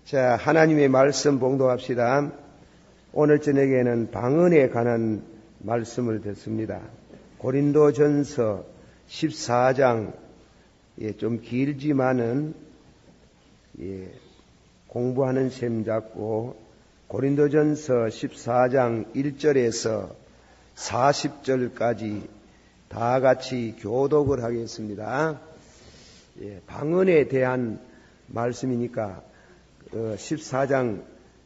자, 하나님의 말씀 봉독합시다. 오늘 저녁에는 방언에 관한 말씀을 듣습니다. 고린도전서 14장, 좀 길지만은 공부하는 셈 잡고 고린도전서 14장 1절에서 40절까지 다 같이 교독을 하겠습니다. 방언에 대한 말씀이니까 14장,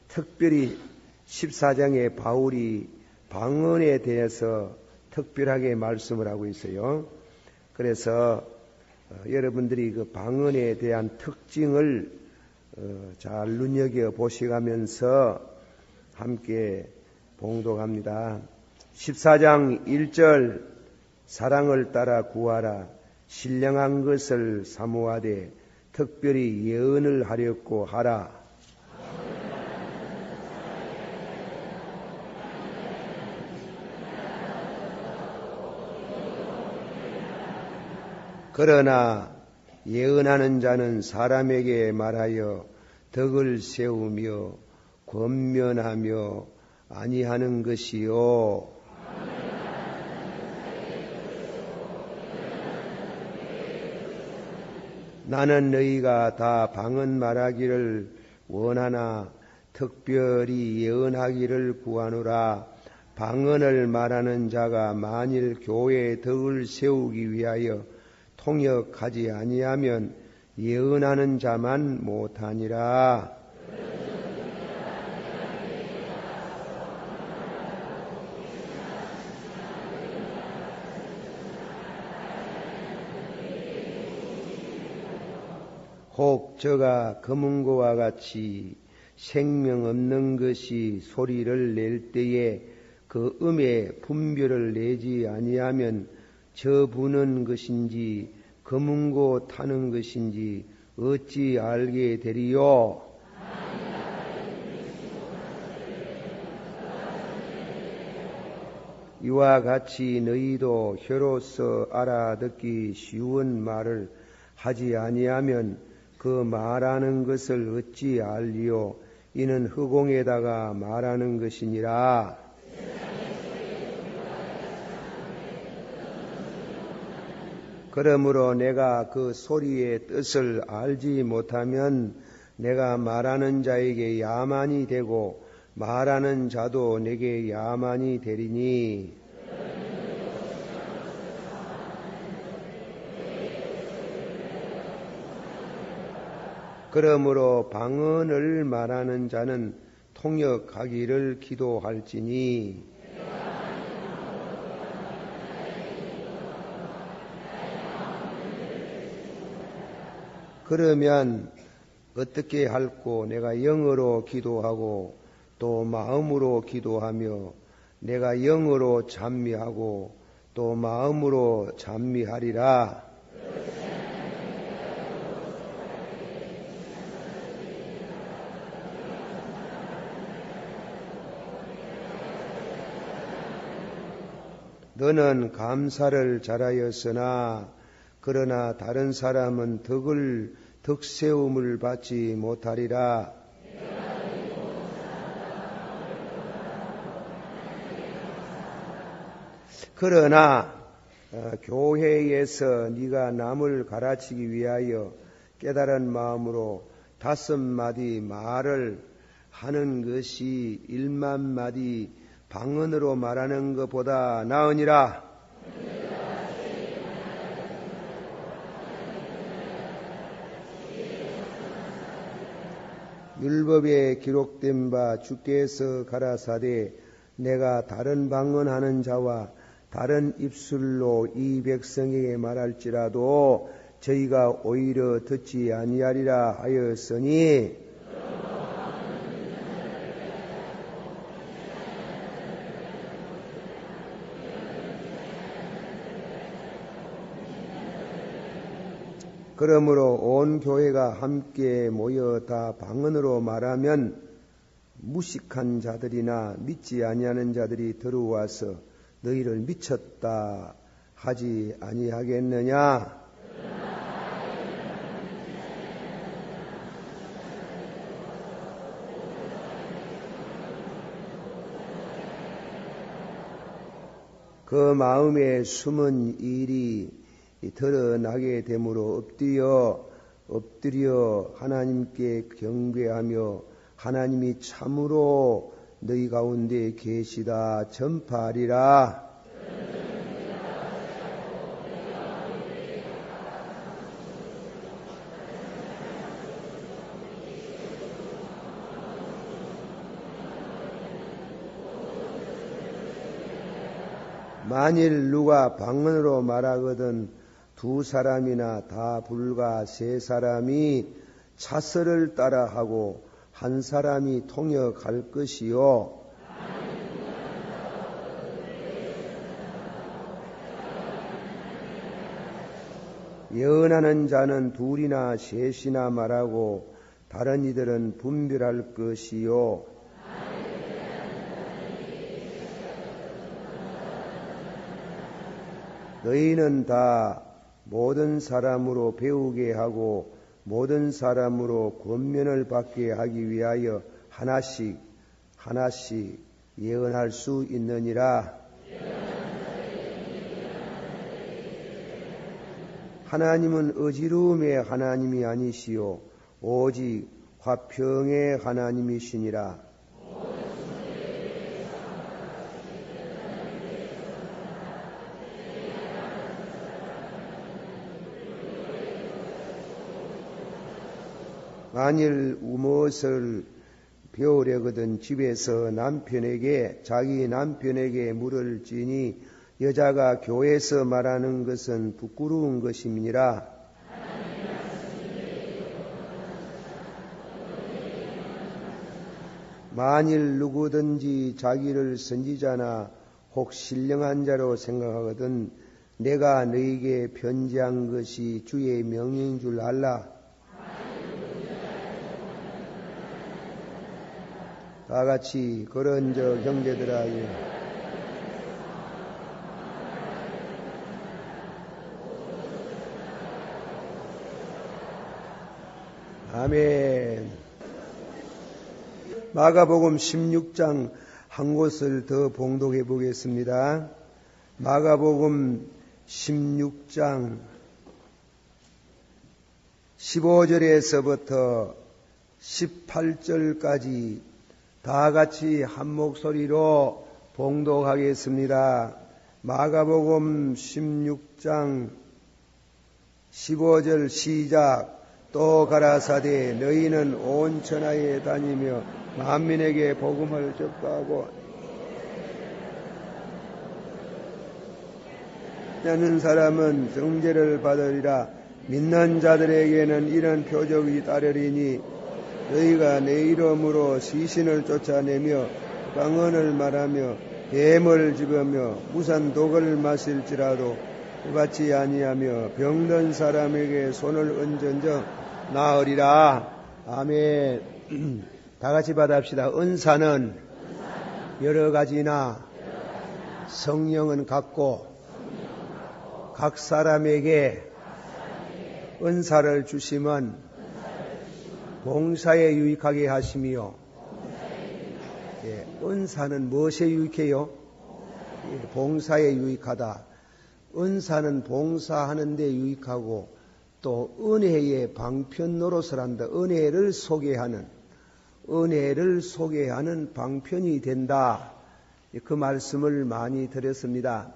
특별히 14장에 바울이 방언에 대해서 특별하게 말씀을 하고 있어요. 그래서 여러분들이 그 방언에 대한 특징을 잘 눈여겨 보시면서 함께 봉독합니다. 14장 1절, 사랑을 따라 구하라. 신령한 것을 사모하되 특별히 예언을 하렵고 하라. 그러나 예언하는 자는 사람에게 말하여 덕을 세우며 권면하며 아니하는 것이요. 나는 너희가 다 방언 말하기를 원하나 특별히 예언하기를 구하노라. 방언을 말하는 자가 만일 교회의 덕을 세우기 위하여 통역하지 아니하면 예언하는 자만 못하니라. 혹 저가 검은고와 같이 생명 없는 것이 소리를 낼 때에 그 음의 분별을 내지 아니하면 저 부는 것인지 검은고 타는 것인지 어찌 알게 되리요? 이와 같이 너희도 혀로서 알아듣기 쉬운 말을 하지 아니하면 그 말하는 것을 어찌 알리요? 이는 허공에다가 말하는 것이니라. 그러므로 내가 그 소리의 뜻을 알지 못하면 내가 말하는 자에게 야만이 되고 말하는 자도 내게 야만이 되리니. 그러므로 방언을 말하는 자는 통역하기를 기도할지니. 그러면 어떻게 할꼬? 내가 영어로 기도하고 또 마음으로 기도하며 내가 영어로 찬미하고 또 마음으로 찬미하리라. 너는 감사를 잘하였으나 그러나 다른 사람은 덕세움을 받지 못하리라. 그러나 교회에서 네가 남을 가르치기 위하여 깨달은 마음으로 5마디 말을 하는 것이 1만마디 방언으로 말하는 것보다 나으니라. 율법에 기록된 바 주께서 가라사대 내가 다른 방언하는 자와 다른 입술로 이 백성에게 말할지라도 저희가 오히려 듣지 아니하리라 하였으니. 그러므로 온 교회가 함께 모여 다 방언으로 말하면 무식한 자들이나 믿지 아니하는 자들이 들어와서 너희를 미쳤다 하지 아니하겠느냐? 그 마음에 숨은 일이 드러나게 되므로 엎드려 하나님께 경배하며 하나님이 참으로 너희 가운데 계시다 전파하리라. 만일 누가 방언으로 말하거든 두 사람이나 다 불과 세 사람이 차설을 따라하고 한 사람이 통역할 것이요. 예언하는 자는 둘이나 셋이나 말하고 다른 이들은 분별할 것이요. 너희는 다 모든 사람으로 배우게 하고 모든 사람으로 권면을 받게 하기 위하여 하나씩 예언할 수 있느니라. 하나님은 어지러움의 하나님이 아니시요 오직 화평의 하나님이시니라. 만일 무엇을 배우려거든 집에서 자기 남편에게 물을 지니 여자가 교회에서 말하는 것은 부끄러운 것임이니라. 만일 누구든지 자기를 선지자나 혹 신령한 자로 생각하거든 내가 너에게 편지한 것이 주의 명령인 줄 알라. 다 같이 그런즉 형제들아 아멘. 마가복음 16장 한 곳을 더 봉독해 보겠습니다. 마가복음 16장 15절에서부터 18절까지 다 같이 한 목소리로 봉독하겠습니다. 마가복음 16장 15절 시작. 또 가라사대 너희는 온 천하에 다니며 만민에게 복음을 전파하고 믿는 사람은 정죄를 받으리라. 믿는 자들에게는 이런 표적이 따르리니 너희가 내 이름으로 시신을 쫓아내며 방언을 말하며 뱀을 집으며 무슨 독을 마실지라도 해받지 아니하며 병든 사람에게 손을 얹은즉 나으리라. 아멘. 다 같이 받아합시다. 은사는 여러 가지나 성령은 같고 각 사람에게 은사를 주심은 봉사에 유익하게 하시며 은사는 무엇에 유익해요? 봉사에 유익하다. 은사는 봉사하는 데 유익하고 또 은혜의 방편 노릇을 한다. 은혜를 소개하는 방편이 된다. 그 말씀을 많이 드렸습니다.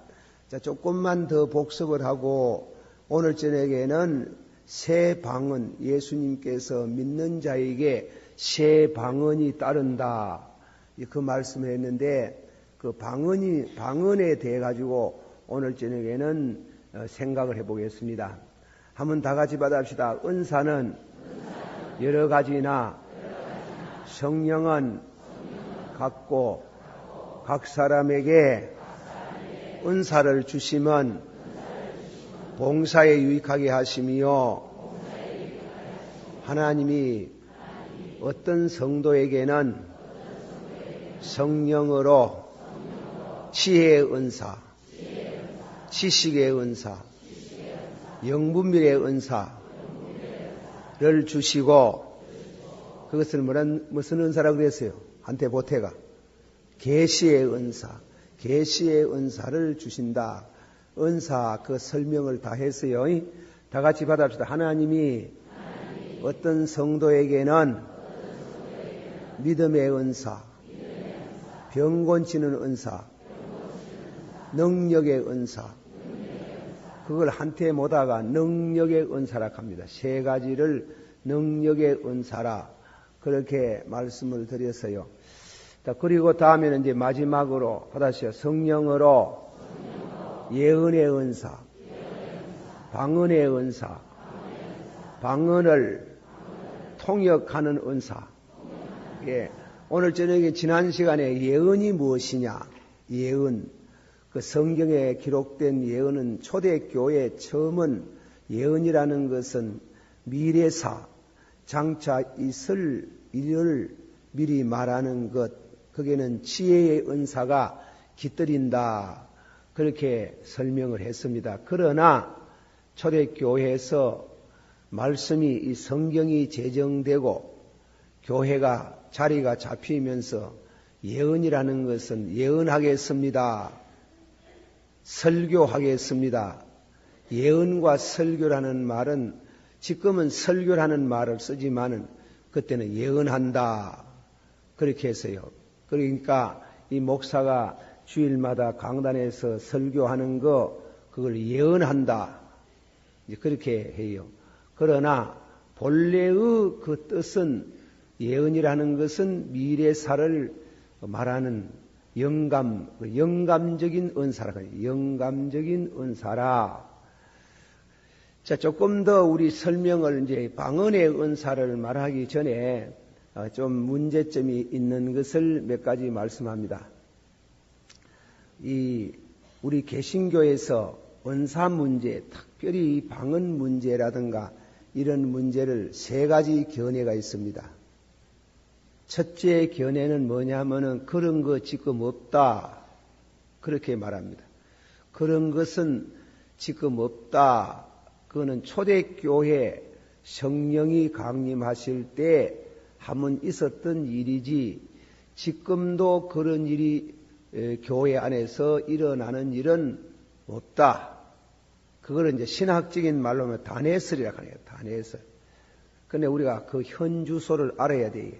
자, 조금만 더 복습을 하고 오늘 저녁에는 새 방언, 예수님께서 믿는 자에게 새 방언이 따른다. 그 말씀을 했는데 그 방언에 대해 가지고 오늘 저녁에는 생각을 해보겠습니다. 한번 다 같이 받아합시다. 은사는 여러 가지나 성령은 같고 각 사람에게 은사를 주심은 봉사에 유익하게 하시며 하나님이 어떤 성도에게는 성령으로 지혜의 은사, 지식의 은사, 영분별의 은사를 주시고 그것을 무슨 은사라고 그랬어요? 한테 보태가 계시의 은사, 계시의 은사를 주신다. 은사 그 설명을 다 했어요. 다 같이 받아봅시다. 하나님이 어떤 성도에게는 믿음의 은사, 병 고치는 은사, 능력의 은사, 그걸 한테 못하가 능력의 은사라 합니다. 세 가지를 능력의 은사라 그렇게 말씀을 드렸어요. 그리고 다음에는 이제 마지막으로 받으시오. 성령으로 예언의 은사, 방언의 은사, 방언을 통역하는 은사. 예. 오늘 저녁에 지난 시간에 예언이 무엇이냐? 예언. 그 성경에 기록된 예언은 초대교회 처음은 예언이라는 것은 미래사, 장차 있을 일을 미리 말하는 것, 거기에는 지혜의 은사가 깃들인다. 그렇게 설명을 했습니다. 그러나 초대교회에서 말씀이 이 성경이 제정되고 교회가 자리가 잡히면서 예언이라는 것은 예언하겠습니다. 설교하겠습니다. 예언과 설교라는 말은 지금은 설교라는 말을 쓰지만은 그때는 예언한다. 그렇게 했어요. 그러니까 이 목사가 주일마다 강단에서 설교하는 거 그걸 예언한다. 이제 그렇게 해요. 그러나 본래의 그 뜻은 예언이라는 것은 미래사를 말하는 영감적인 은사라. 영감적인 은사라. 자, 조금 더 우리 설명을 이제 방언의 은사를 말하기 전에 좀 문제점이 있는 것을 몇 가지 말씀합니다. 우리 개신교에서 은사 문제, 특별히 방언 문제라든가 이런 문제를 세 가지 견해가 있습니다. 첫째 견해는 뭐냐면은 그런 거 지금 없다. 그렇게 말합니다. 그런 것은 지금 없다. 그거는 초대교회 성령이 강림하실 때 한번 있었던 일이지 지금도 그런 일이 교회 안에서 일어나는 일은 없다. 그거를 이제 신학적인 말로 하면 단해설이라고 해요. 단해설. 근데 우리가 그 현주소를 알아야 돼요.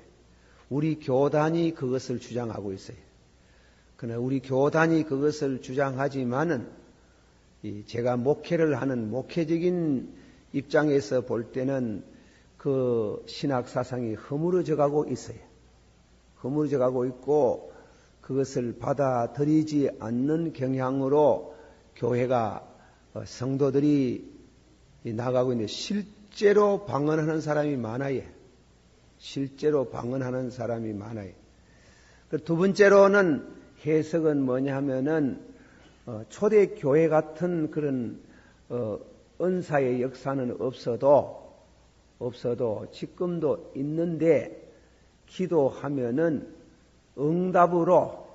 우리 교단이 그것을 주장하고 있어요. 그러나 우리 교단이 그것을 주장하지만은 제가 목회를 하는 목회적인 입장에서 볼 때는 그 신학 사상이 허물어져 가고 있어요. 허물어져 가고 있고 그것을 받아들이지 않는 경향으로 교회가 성도들이 나가고 있는데 실제로 방언하는 사람이 많아요. 실제로 방언하는 사람이 많아요. 두 번째로는 해석은 뭐냐 하면은 초대교회 같은 그런 은사의 역사는 없어도 지금도 있는데 기도하면은 응답으로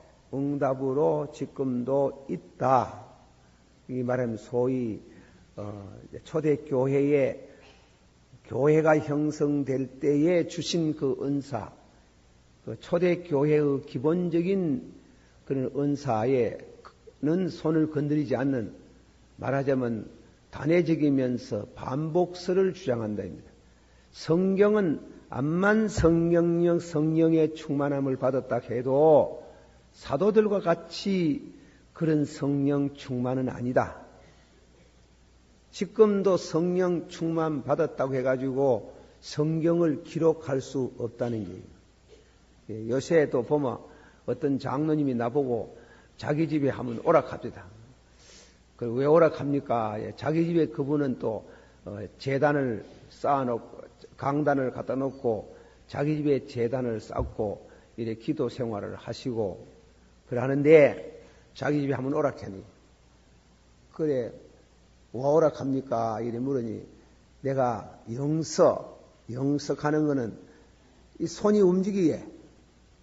지금도 있다. 이 말하면 소위 초대교회의 교회가 형성될 때에 주신 그 은사, 그 초대교회의 기본적인 그런 은사에는 손을 건드리지 않는, 말하자면 단회적이면서 반복설을 주장한다입니다. 성경은 암만 성령의 충만함을 받았다 해도 사도들과 같이 그런 성령 충만은 아니다. 지금도 성령 충만 받았다고 해가지고 성경을 기록할 수 없다는 거예요. 요새도 보면 어떤 장로님이 나보고 자기 집에 한번 오락합니다. 왜 오락합니까? 자기 집에 그분은 또 제단을 쌓아놓고 강단을 갖다 놓고 자기 집에 제단을 쌓고 이래 기도 생활을 하시고 그러는데 자기 집에 한번 오락하니 그래 왜 오락합니까? 이래 물으니 내가 영석하는 거는 이 손이 움직이게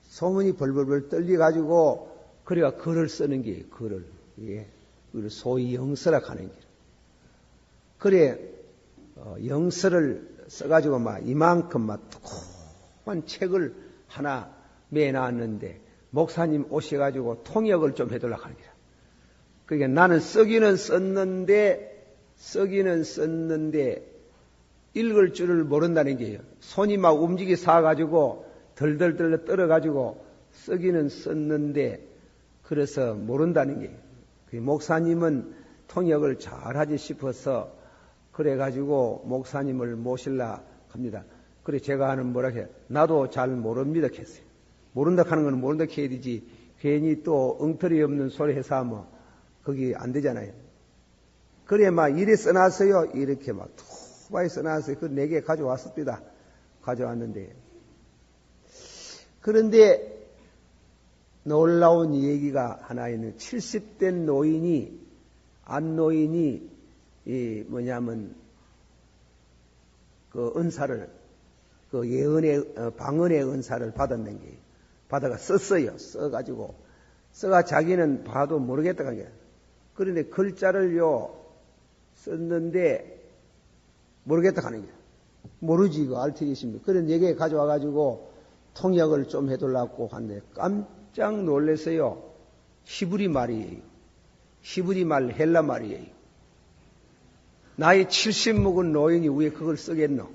소문이 벌벌벌 떨려가지고 그래가 글을 쓰는 게 글을 소위 영서라 하는 게 그래 영서를 써가지고 막 이만큼 막 두꺼운 책을 하나 매놨는데 목사님 오셔가지고 통역을 좀 해달라고 하는 거야. 그러니까 나는 쓰기는 썼는데 읽을 줄을 모른다는 게요. 손이 막 움직이 사가지고 덜덜덜 떨어가지고 쓰기는 썼는데 그래서 모른다는 게요. 목사님은 통역을 잘하지 싶어서 그래가지고 목사님을 모실라 합니다. 그래 제가 하는 뭐라 해요. 나도 잘 모릅니다 했어요. 모른다 하는 건 모른다 해야 되지 괜히 또 엉터리 없는 소리 해서 하면 거기 안 되잖아요. 그래 막 이래 써놨어요. 이렇게 막 투바에 써놨어요. 그 4개 가져왔습니다. 가져왔는데 그런데 놀라운 얘기가 하나 있는 70된 노인이 안노인이 그 은사를 그 예언의 방언의 은사를 받았는 게 받아가 썼어요. 써가 자기는 봐도 모르겠다 한 게. 그런데 글자를요 썼는데 모르겠다 하는 게. 모르지 이거 알테기십니까? 그런 얘기 가져와 가지고 통역을 좀 해달라고 하는데 깜짝 놀랐어요. 히브리 말이에요. 히브리 말 헬라 말이에요. 나이 70 먹은 노인이 왜 그걸 쓰겠노?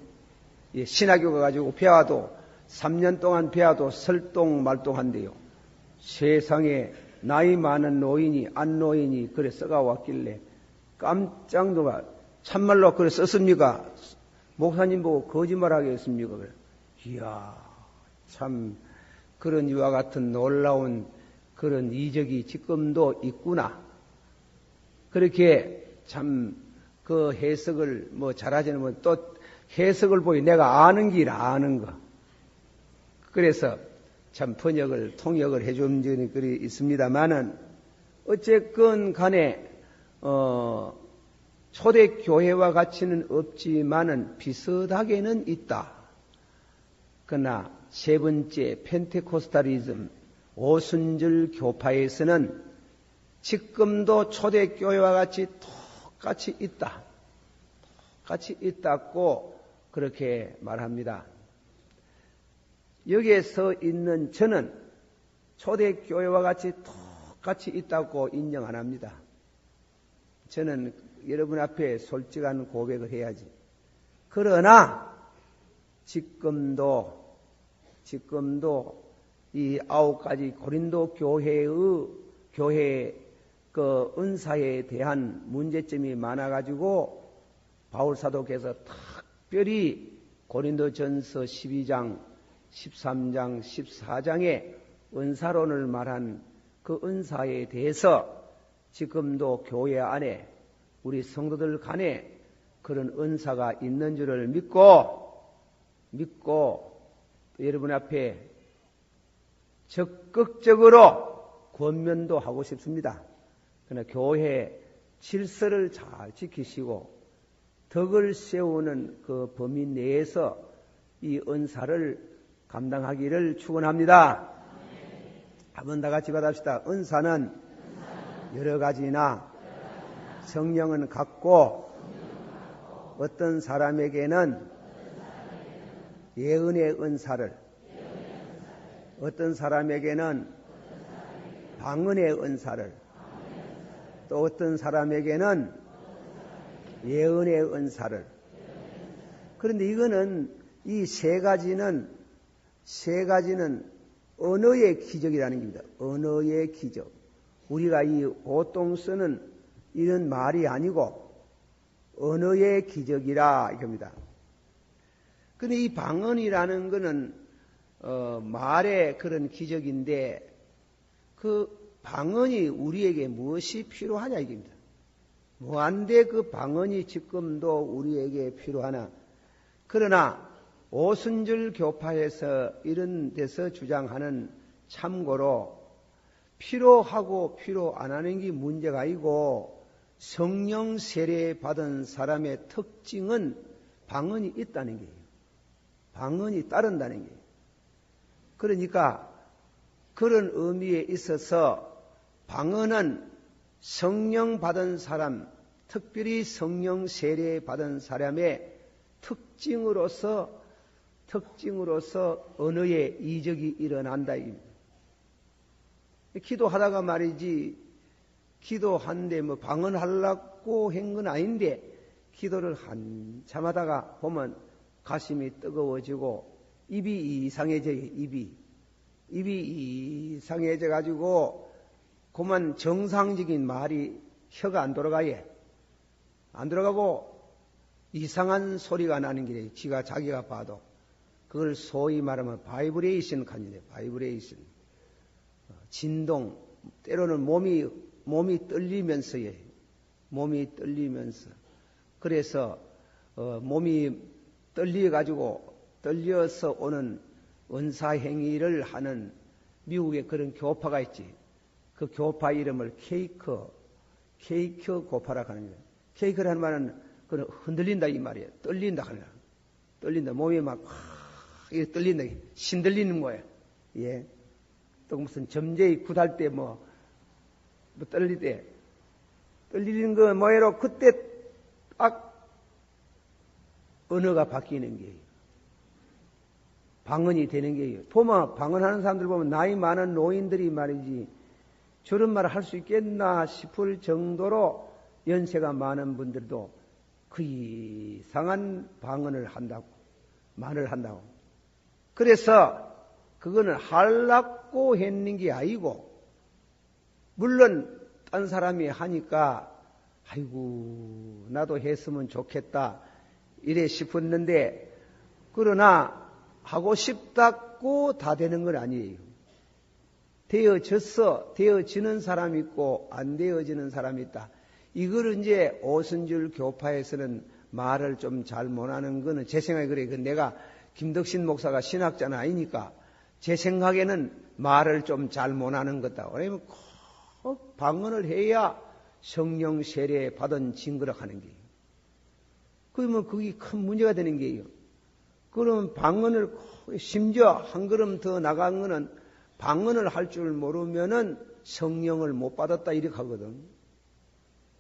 예, 신학교 가가지고 배워도 3년 동안 배워도 설똥말똥한데요. 세상에 나이 많은 노인이 안노인이 그래 써가 왔길래 깜짝 놀라. 참말로 그래 썼습니까? 목사님 보고 거짓말하겠습니까? 그래. 이야 참 그런 이와 같은 놀라운 그런 이적이 지금도 있구나. 그렇게 참 그 해석을 뭐 잘하지는 또 해석을 보이 내가 아는 길 아는 거. 그래서 참 통역을 해준 적이 그리 있습니다만은 어쨌건 간에 초대교회와 같이는 없지만은 비슷하게는 있다. 그러나 세 번째 펜테코스탈리즘 오순절 교파에서는 지금도 초대교회와 같이 똑같이 있다. 똑같이 있다고 그렇게 말합니다. 여기에 서 있는 저는 초대교회와 같이 똑같이 있다고 인정 안 합니다. 저는 여러분 앞에 솔직한 고백을 해야지. 그러나 지금도 이 9가지 고린도 교회의 그 은사에 대한 문제점이 많아가지고 바울사도께서 특별히 고린도전서 12장, 13장, 14장에 은사론을 말한 그 은사에 대해서 지금도 교회 안에 우리 성도들 간에 그런 은사가 있는 줄을 믿고 여러분 앞에 적극적으로 권면도 하고 싶습니다. 그러나 교회 질서를 잘 지키시고 덕을 세우는 그 범위 내에서 이 은사를 감당하기를 축원합니다. 한번 다 같이 받읍시다. 은사는 여러 가지나 성령은 같고 어떤 사람에게는 예언의 은사를 어떤 사람에게는 방언의 은사를 또 어떤 사람에게는 예언의 은사를 그런데 이거는 이 세 가지는 언어의 기적이라는 겁니다. 언어의 기적. 우리가 이 보통 쓰는 이런 말이 아니고 언어의 기적이라 이겁니다. 근데 이 방언이라는 것은 말의 그런 기적인데 그 방언이 우리에게 무엇이 필요하냐 이겁니다. 뭐한데 그 방언이 지금도 우리에게 필요하나. 그러나 오순절 교파에서 이런 데서 주장하는 참고로 필요하고 필요 안 하는 게 문제가 아니고 성령 세례 받은 사람의 특징은 방언이 있다는 거예요. 방언이 따른다는 거예요. 그러니까 그런 의미에 있어서 방언은 성령 받은 사람, 특별히 성령 세례 받은 사람의 특징으로서 언어의 이적이 일어난다. 기도하다가 말이지, 기도한데 뭐 방언하려고 한 건 아닌데, 기도를 한참 하다가 보면 가슴이 뜨거워지고, 입이 이상해져요, 입이 이상해져가지고, 그만 정상적인 말이 혀가 안 돌아가요. 안 돌아가고, 이상한 소리가 나는 길에 자기가 봐도. 그걸 소위 말하면 바이브레이션 간이네, 바이브레이션. 진동, 때로는 몸이 떨리면서요. 몸이 떨리면서. 그래서, 몸이 떨려서 오는 은사행위를 하는 미국에 그런 교파가 있지. 그 교파 이름을 케이크 교파라고 하는 거예요. 케이크라는 말은 그는 흔들린다 이 말이에요. 떨린다 하는 거예요. 떨린다. 몸이 막 이렇게 떨린다. 신들리는 거예요. 예. 또 무슨 점쟁이 굿할 때 뭐 떨릴 때 떨리는 거 뭐예요? 그때 딱 언어가 바뀌는 게예요. 방언이 되는 게예요. 보면 방언하는 사람들 보면 나이 많은 노인들이 말이지 저런 말을 할 수 있겠나 싶을 정도로 연세가 많은 분들도 그 이상한 방언을 한다고, 말을 한다고. 그래서 그거는 하려고 했는 게 아니고, 물론 딴 사람이 하니까 아이고 나도 했으면 좋겠다 이래 싶었는데, 그러나 하고 싶다고 다 되는 건 아니에요. 되어지는 사람이 있고 안 되어지는 사람이 있다. 이걸 이제 오순절 교파에서는 말을 좀 잘 못하는 거는 제 생각에 그래. 내가 김덕신 목사가 신학자는 아니니까 제 생각에는 말을 좀 잘 못하는 거다. 왜냐면 꼭 방언을 해야 성령 세례 받은 징그러 하는 게요. 그러면 그게 큰 문제가 되는 게요. 그러면 방언을 심지어 한 걸음 더 나간 거는 방언을 할 줄 모르면은 성령을 못 받았다 이렇게 하거든.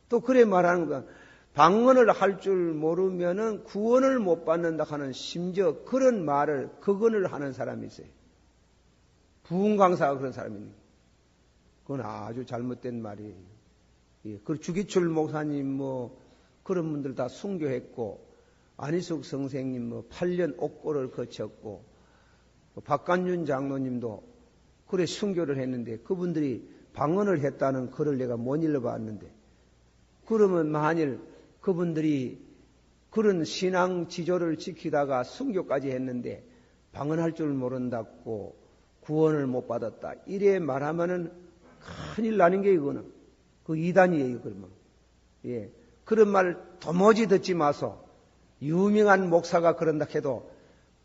또 그래 말하는 거야. 방언을 할 줄 모르면은 구원을 못 받는다 하는 심지어 그런 말을 극언을 하는 사람이 있어요. 부흥 강사가 그런 사람이니. 그건 아주 잘못된 말이에요. 예, 그 주기철 목사님 뭐 그런 분들 다 순교했고, 안희숙 선생님 뭐 8년 옥고를 거쳤고, 박간윤 장로님도 그래 순교를 했는데 그분들이 방언을 했다는 글을 내가 못 읽어봤는데, 그러면 만일 그분들이 그런 신앙 지조를 지키다가 순교까지 했는데 방언할 줄 모른다고 구원을 못 받았다 이래 말하면은 큰일 나는 게 이거는 그 이단이에요. 그러면 예, 그런 말 도무지 듣지 마소. 유명한 목사가 그런다 해도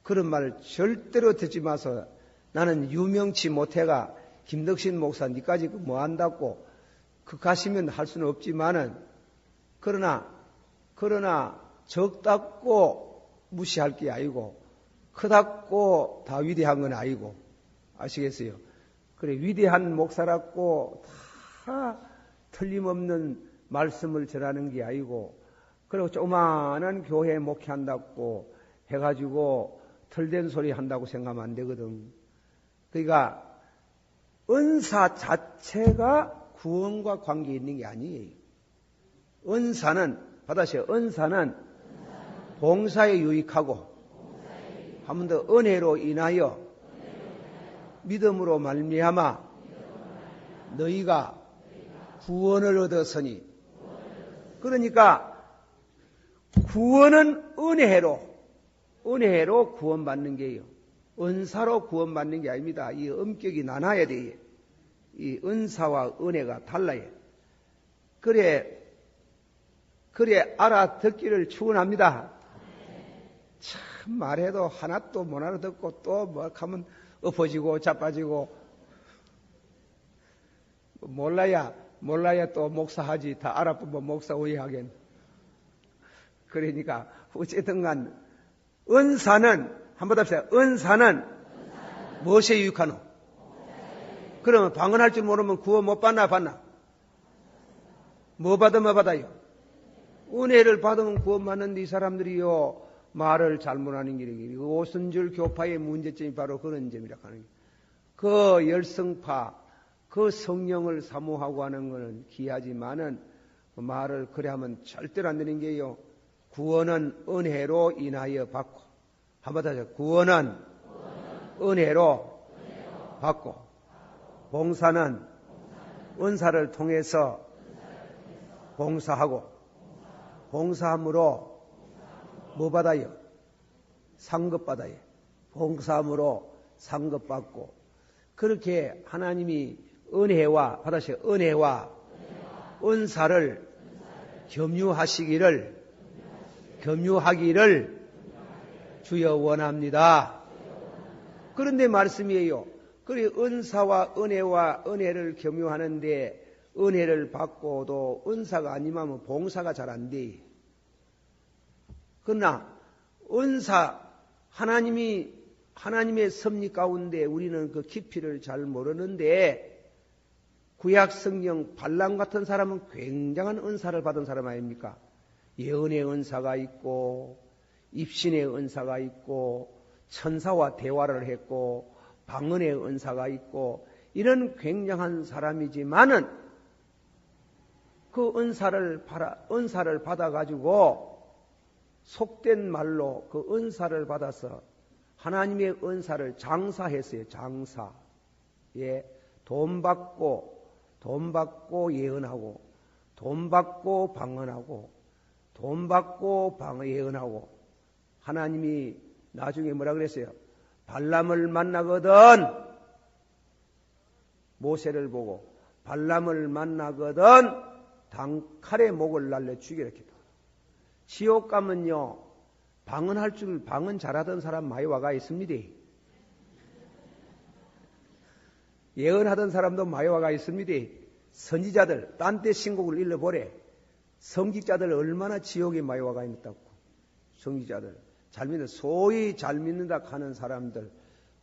그런 말 절대로 듣지 마소. 나는 유명치 못해가 김덕신 목사 니까지 뭐 한다고 그 가시면 할 수는 없지만은 그러나 적다고 무시할 게 아니고 크다고 다 위대한 건 아니고 아시겠어요? 그래 위대한 목사라고 다 틀림없는 말씀을 전하는 게 아니고 그리고 조그마한 교회 목회한다고 해가지고 털된 소리 한다고 생각하면 안 되거든. 그러니까 은사 자체가 구원과 관계 있는 게 아니에요. 은사는 받아세요. 은사는 봉사에 유익하고 한 번 더 은혜로 인하여 믿음으로 말미암아 너희가 구원을 얻었으니, 그러니까 구원은 은혜로 구원받는 게요. 은사로 구원받는 게 아닙니다. 이 엄격이 나눠야 돼요. 이 은사와 은혜가 달라요. 그래 알아듣기를 축원합니다. 참 말해도 하나도 못 알아듣고 또 뭐 하면 엎어지고 자빠지고 몰라야 또 목사하지. 다 알아보면 목사 오해하겠네. 그러니까 어쨌든 간 은사는 한번 합시다. 은사는 무엇에 유익하노? 그러면 방언할 줄 모르면 구원 못 받나? 뭐 받아요? 은혜를 받으면 구원 받는데 이 사람들이요 말을 잘못하는 길이 오순절 교파의 문제점이 바로 그런 점이라고 하는 거예요. 그 열성파, 그 성령을 사모하고 하는 것은 귀하지만은 말을 그래 하면 절대로 안 되는 게요. 구원은 은혜로 인하여 받고, 한번 더 하죠. 구원은 은혜로 받고, 봉사는 은사를 통해서 봉사하고, 봉사함으로 뭐 받아요? 상급 받아요. 봉사함으로 상급 받고, 그렇게 하나님이 은혜와, 받으세요. 은혜와 은사를 겸유하기를 주여 원합니다. 그런데 말씀이에요. 그래 은사와 은혜를 겸유하는데 은혜를 받고도 은사가 아니면 봉사가 잘 안 돼. 그러나 은사, 하나님의 섭리 가운데 우리는 그 깊이를 잘 모르는데, 구약 성경 발람 같은 사람은 굉장한 은사를 받은 사람 아닙니까? 예언의 은사가 있고, 입신의 은사가 있고, 천사와 대화를 했고, 방언의 은사가 있고, 이런 굉장한 사람이지만은 그 은사를 받아가지고 속된 말로 그 은사를 받아서 하나님의 은사를 장사했어요. 장사. 예. 돈 받고 예언하고, 돈 받고 방언하고, 돈 받고 예언하고. 하나님이 나중에 뭐라 그랬어요? 발람을 만나거든 모세를 보고, 발람을 만나거든 단칼에 목을 날려 죽이라 했다. 지옥 가면요, 방언 잘하던 사람 많이 와가 있습니다. 예언하던 사람도 많이 와가 있습니다. 선지자들, 딴 때 신곡을 일러보래. 성직자들 얼마나 지옥에 많이 와가 있다고. 성지자들, 잘 믿는, 소위 잘 믿는다 하는 사람들.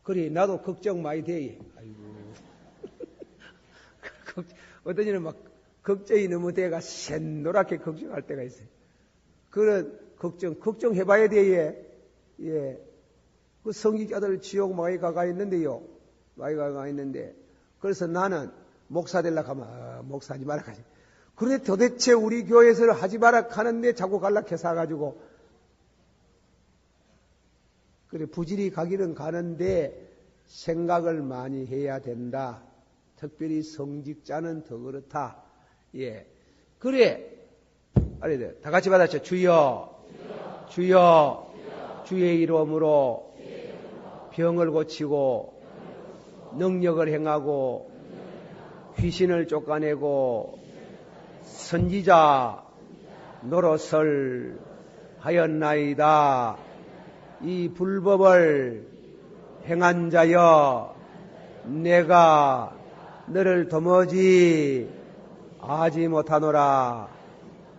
그래, 나도 걱정 많이 돼. 아이고. 어떤 이는 막 걱정이 너무 돼가 샛노랗게 걱정할 때가 있어요. 그런 걱정해봐야 돼, 예. 그 성직자들 지옥 많이 가가 있는데요. 많이 가가 있는데. 그래서 나는 목사 되려고 하면, 목사 하지 마라 하지. 그런데 도대체 우리 교회에서 하지 마라 하는데 자꾸 갈라 해서 가지고. 그래, 부지리 가기는 가는데 생각을 많이 해야 된다. 특별히 성직자는 더 그렇다. 예. 그래. 아니, 다 같이 받았죠. 주여. 주의 이름으로 병을 고치고 능력을 행하고 귀신을 쫓아내고 선지자 노릇을 하였나이다. 이 불법을 행한 자여, 내가 너를 도무지 아지 못하노라.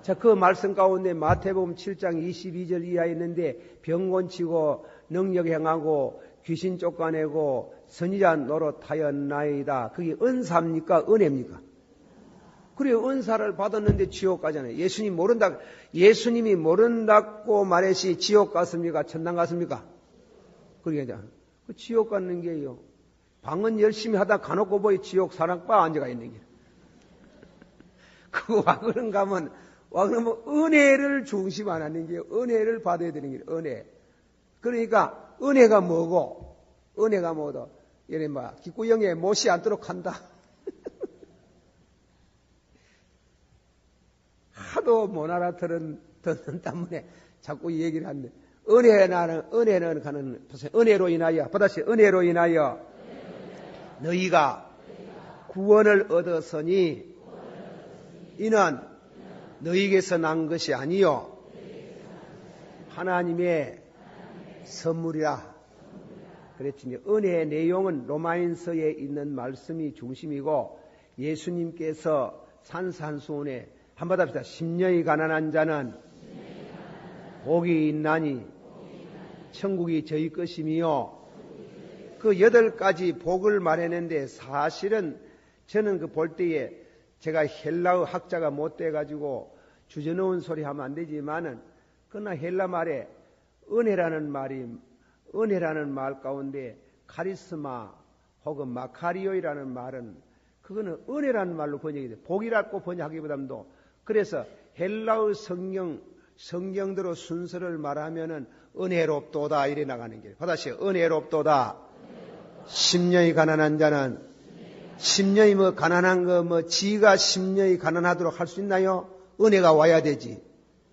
자, 그 말씀 가운데 마태복음 7장 22절 이하에 있는데, 병 고치고 능력 행하고 귀신 쫓아내고 선지자 노릇하였나이다. 그게 은사입니까? 은혜입니까? 그래, 은사를 받았는데 지옥 가잖아요. 예수님이 모른다고 말했지 지옥 갔습니까? 천당 갔습니까? 그러니까 그 지옥 갔는 게요. 방언 열심히 하다 가놓고 보이 지옥 사랑바 앉아가 있는 게. 와 그런가 하면 은혜를 중심 안 하는 게, 은혜를 받아야 되는 게 은혜. 그러니까 은혜가 뭐고, 은혜가 뭐도 예를 기구형에 못이 않도록 한다. 하도 못 알아듣는 때문에 자꾸 이 얘기를 하는데, 은혜는 가는, 은혜로 인하여, 받았지? 은혜로 인하여 너희가 구원을 얻었으니 이는 너희에게서 난 것이 아니요 하나님의 선물이라. 그랬지. 은혜의 내용은 로마인서에 있는 말씀이 중심이고, 예수님께서 산산수훈에 한번 합시다. 심령이 가난한 자는 복이 있나니 천국이 저희 것이며, 그 8가지 복을 말했는데, 사실은 저는 그 볼 때에 제가 헬라어 학자가 못 돼가지고 주저놓은 소리 하면 안 되지만은, 그러나 헬라 말에 은혜라는 말 가운데 카리스마 혹은 마카리오이라는 말은 그거는 은혜라는 말로 번역이 돼. 복이라고 번역하기보다도. 그래서 헬라어 성경대로 순서를 말하면은 은혜롭도다 이래 나가는 게. 받아시오. 은혜롭도다. 심령이 가난한 자는, 심령이 뭐 가난한 거 뭐 지가 심령이 가난하도록 할 수 있나요? 은혜가 와야 되지.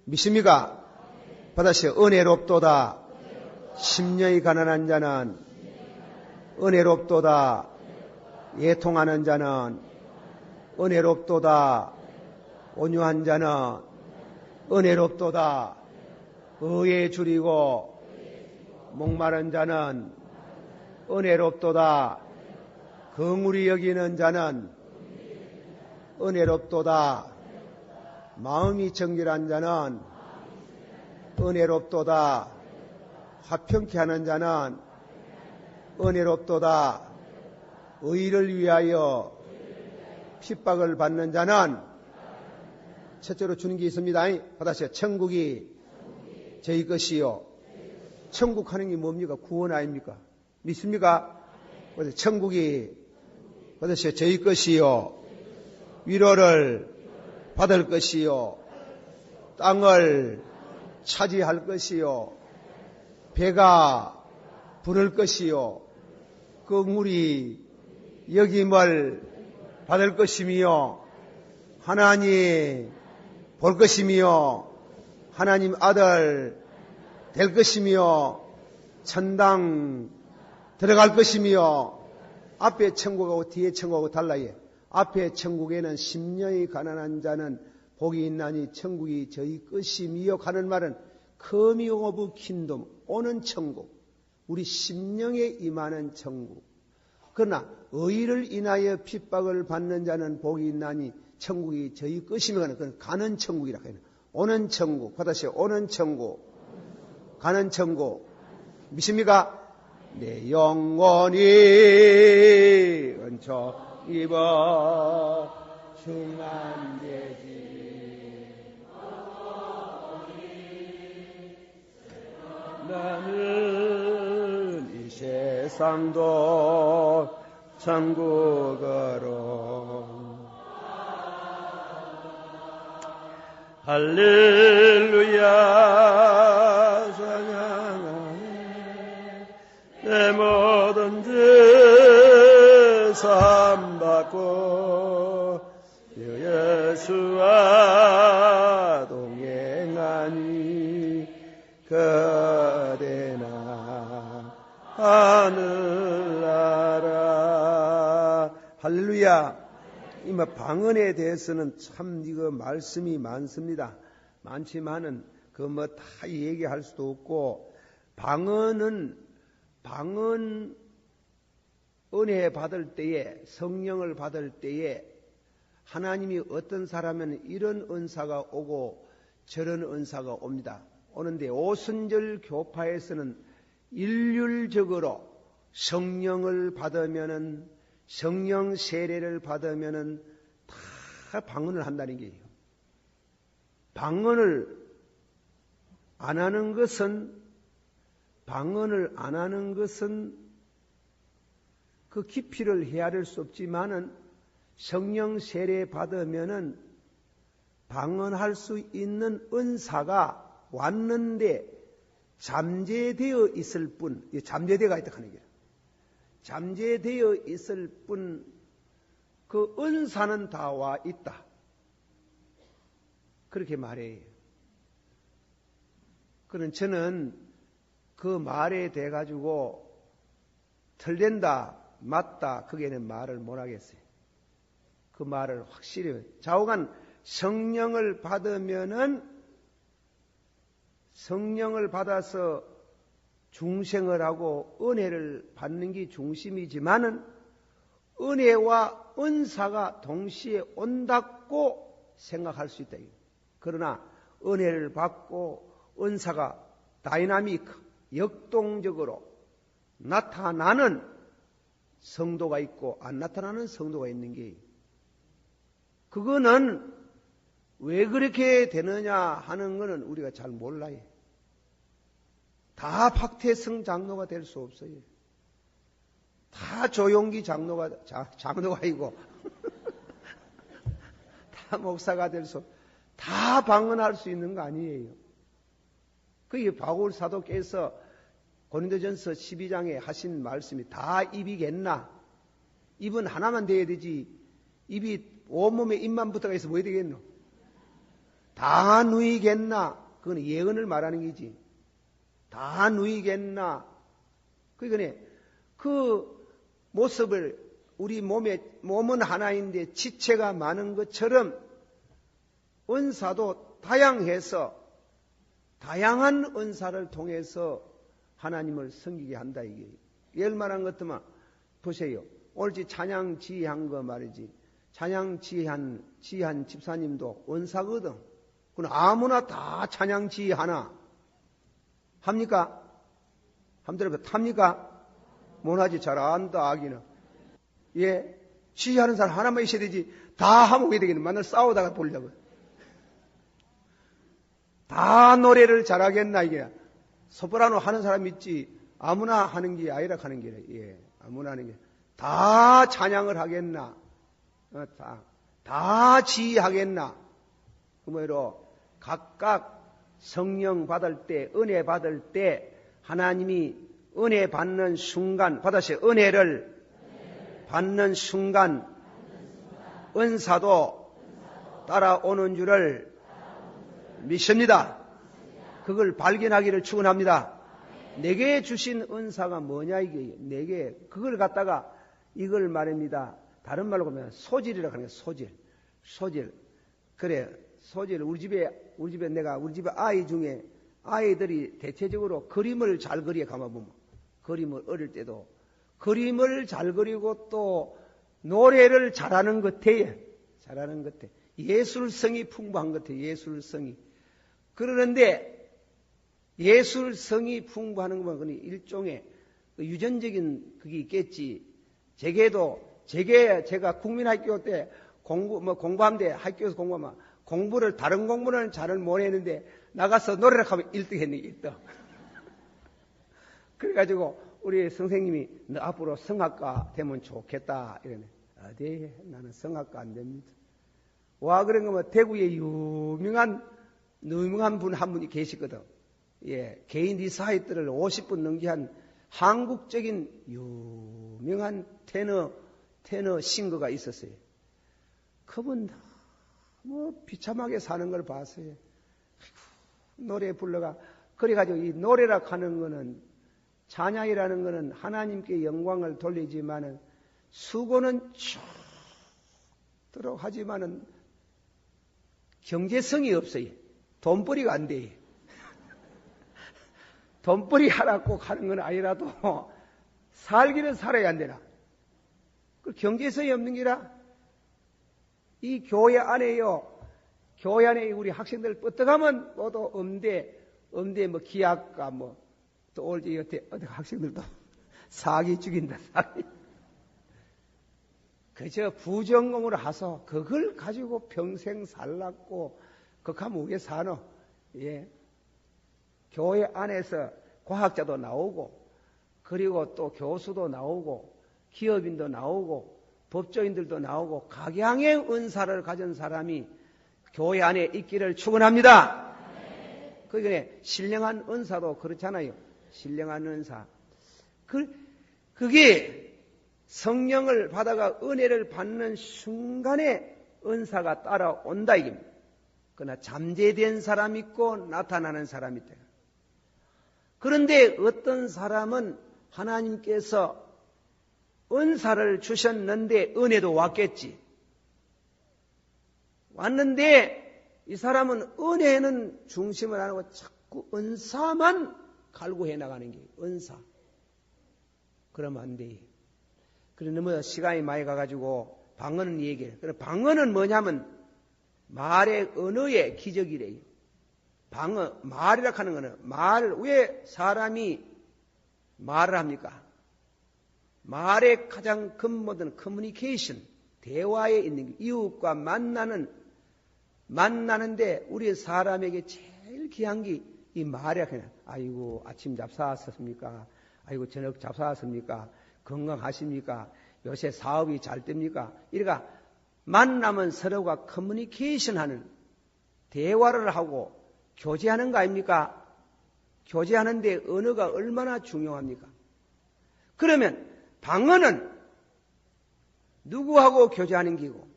믿습니까? 받아시오. 은혜롭도다. 심령이 가난한 자는 은혜롭도다. 애통하는 자는 은혜롭도다. 온유한 자는 은혜롭도다. 의에 줄이고 목마른 자는 은혜롭도다. 긍휼히 여기는 자는 은혜롭도다. 마음이 정결한 자는 은혜롭도다. 화평케 하는 자는 은혜롭도다. 의를 위하여 핍박을 받는 자는 첫째로 주는 게 있습니다. 받아세요. 천국이 저희 것이요. 천국 하는 게 뭡니까? 구원 아닙니까? 믿습니까? 천국이 받으세요. 저희 것이요. 위로를 받을 것이요. 땅을 차지할 것이요. 배가 부를 것이요. 긍휼히 여김을 받을 것이며 하나님 볼 것이며 하나님 아들 될 것이며 천당 들어갈 것이며 앞에 천국하고 뒤에 천국하고 달라요. 앞에 천국에는 심령이 가난한 자는 복이 있나니 천국이 저희 것이며 하는 말은 coming of kingdom 오는 천국 우리 심령에 임하는 천국. 그러나 의를 인하여 핍박을 받는 자는 복이 있나니 천국이 저희 것이며 그건 가는 천국이라 해요. 오는 천국 받으세요. 오는 천국 가는 천국 믿습니까? 내 영혼이 은총 입어 충만되지 나는 이 세상도 천국으로 할렐루야 찬양하네 내 모든 죄 사함받고 예수와 동행하니 그대나 하늘나라 할렐루야. 이마 방언에 대해서는 참 이거 말씀이 많습니다. 많지만은 그 뭐 다 얘기할 수도 없고 방언 은혜 받을 때에 성령을 받을 때에 하나님이 어떤 사람은 이런 은사가 오고 저런 은사가 옵니다. 오는데 오순절 교파에서는 일률적으로 성령을 받으면은 성령 세례를 받으면은 다 방언을 한다는 게예요. 방언을 안 하는 것은 그 깊이를 헤아릴 수 없지만은 성령 세례 받으면은 방언할 수 있는 은사가 왔는데 잠재되어 있을 뿐, 잠재되어 있다 하는 거예요. 잠재되어 있을 뿐, 그 은사는 다 와 있다. 그렇게 말해요. 그런 저는 그 말에 대해 가지고 틀린다, 맞다, 그게는 말을 못 하겠어요. 그 말을 확실히 좌우간 성령을 받으면은 성령을 받아서 중생을 하고 은혜를 받는 게 중심이지만은 은혜와 은사가 동시에 온다고 생각할 수 있다. 그러나 은혜를 받고 은사가 다이나믹, 역동적으로 나타나는 성도가 있고 안 나타나는 성도가 있는 게 그거는 왜 그렇게 되느냐 하는 것은 우리가 잘 몰라요. 다 박태성 장로가 될 수 없어요. 다 조용기 장로가 아니고 다 목사가 될 수, 다 방언할 수 있는 거 아니에요. 그게 바울 사도께서 고린도전서 12장에 하신 말씀이 다 입이겠나? 입은 하나만 돼야 되지. 입이 온몸에 입만 붙어가 있어 뭐 해야 되겠노? 다 누이겠나? 그건 예언을 말하는 거지. 다 누이겠나? 그러니까 그 모습을 우리 몸은 하나인데 지체가 많은 것처럼 은사도 다양해서 다양한 은사를 통해서 하나님을 섬기게 한다 이게. 예를 말한 것들만 보세요. 옳지 찬양 지휘한 거 말이지. 찬양 지휘한 집사님도 은사거든. 그럼 아무나 다 찬양 지휘하나? 합니까? 함대로 탑니까? 못하지. 잘한다 아기는. 예, 지휘하는 사람 하나만 있어야 되지. 다 하면 왜 되겠노? 맨날 싸우다가 보려고. 다 노래를 잘하겠나 이게. 소프라노 하는 사람 있지. 아무나 하는 게 아니라 하는 게. 예, 아무나 하는 게. 다 찬양을 하겠나? 다 지휘하겠나? 그 뭐로 각각 성령 받을 때, 은혜 받을 때 하나님이 은혜 받는 순간, 받으세요. 은혜를 받는 순간 은사도 따라오는 줄을 믿습니다. 그걸 발견하기를 축원합니다. 내게 주신 은사가 뭐냐 이게. 내게 그걸 갖다가 이걸 말합니다. 다른 말로 보면 소질이라고 하는 거예요. 소질. 그래, 소질. 우리 집에 아이 중에 아이들이 대체적으로 그림을 잘 그리게 가만보면 그림을 어릴 때도 그림을 잘 그리고 또 노래를 잘하는 것 같아요. 예술성이 풍부한 것 같아요. 예술성이. 그러는데 예술성이 풍부하는 것은 일종의 유전적인 그게 있겠지. 제가 국민학교 때 공부하는데 학교에서 공부하면 다른 공부는 잘 못했는데 나가서 노래를 하면 1등 했네, 1등. 그래가지고 우리 선생님이 너 앞으로 성악가 되면 좋겠다 이러네. 네, 나는 성악가 안 됩니다. 와, 그런 거면 대구에 유명한 분 한 분이 계시거든. 예, 개인 리사이트를 50분 넘게한 한국적인 유명한 테너 싱거가 있었어요. 그분 비참하게 사는 걸 봤어요. 노래 불러가. 그래가지고 이 노래라 하는 거는, 찬양이라는 거는 하나님께 영광을 돌리지만은 수고는 쭉도록 하지만은 경제성이 없어요. 돈벌이가 안 돼. 돈벌이 하라 꼭 하는 건 아니라도 살기는 살아야 안 되나. 그 경제성이 없는 게라. 이 교회 안에요. 교회 안에 우리 학생들 뻗어가면 모두 음대 기악가 또 올지 여태 학생들도 사기 죽인다, 사기. 그저 부전공으로 하서 그걸 가지고 평생 살랐고, 그하면 왜 사노? 예. 교회 안에서 과학자도 나오고, 그리고 또 교수도 나오고, 기업인도 나오고, 법조인들도 나오고, 각양의 은사를 가진 사람이 교회 안에 있기를 축원합니다. 그러니까 신령한 은사도 그렇잖아요. 신령한 은사. 그게 성령을 받아가 은혜를 받는 순간에 은사가 따라온다 이깁니다. 그러나 잠재된 사람 있고 나타나는 사람이 있다. 그런데 어떤 사람은 하나님께서 은사를 주셨는데 은혜도 왔겠지. 왔는데 이 사람은 은혜는 중심을 안 하고 자꾸 은사만 갈구해 나가는 게 은사. 그러면 안 돼. 그래 너무 시간이 많이 가가지고 방언은 얘기해. 그래 방언은 뭐냐면 말의 언어의 기적이래요. 방언, 말이라 하는 거는 왜 사람이 말을 합니까? 말의 가장 근본은 커뮤니케이션, 대화에 있는 게 이웃과 만나는데 우리 사람에게 제일 귀한 게 이 말이야. 그냥 아이고 아침 잡사하셨습니까? 아이고 저녁 잡사하셨습니까? 건강하십니까? 요새 사업이 잘 됩니까? 이러니까 만나면 서로가 커뮤니케이션 하는, 대화를 하고 교제하는 거 아닙니까? 교제하는데 언어가 얼마나 중요합니까? 그러면 방언은 누구하고 교제하는 기고,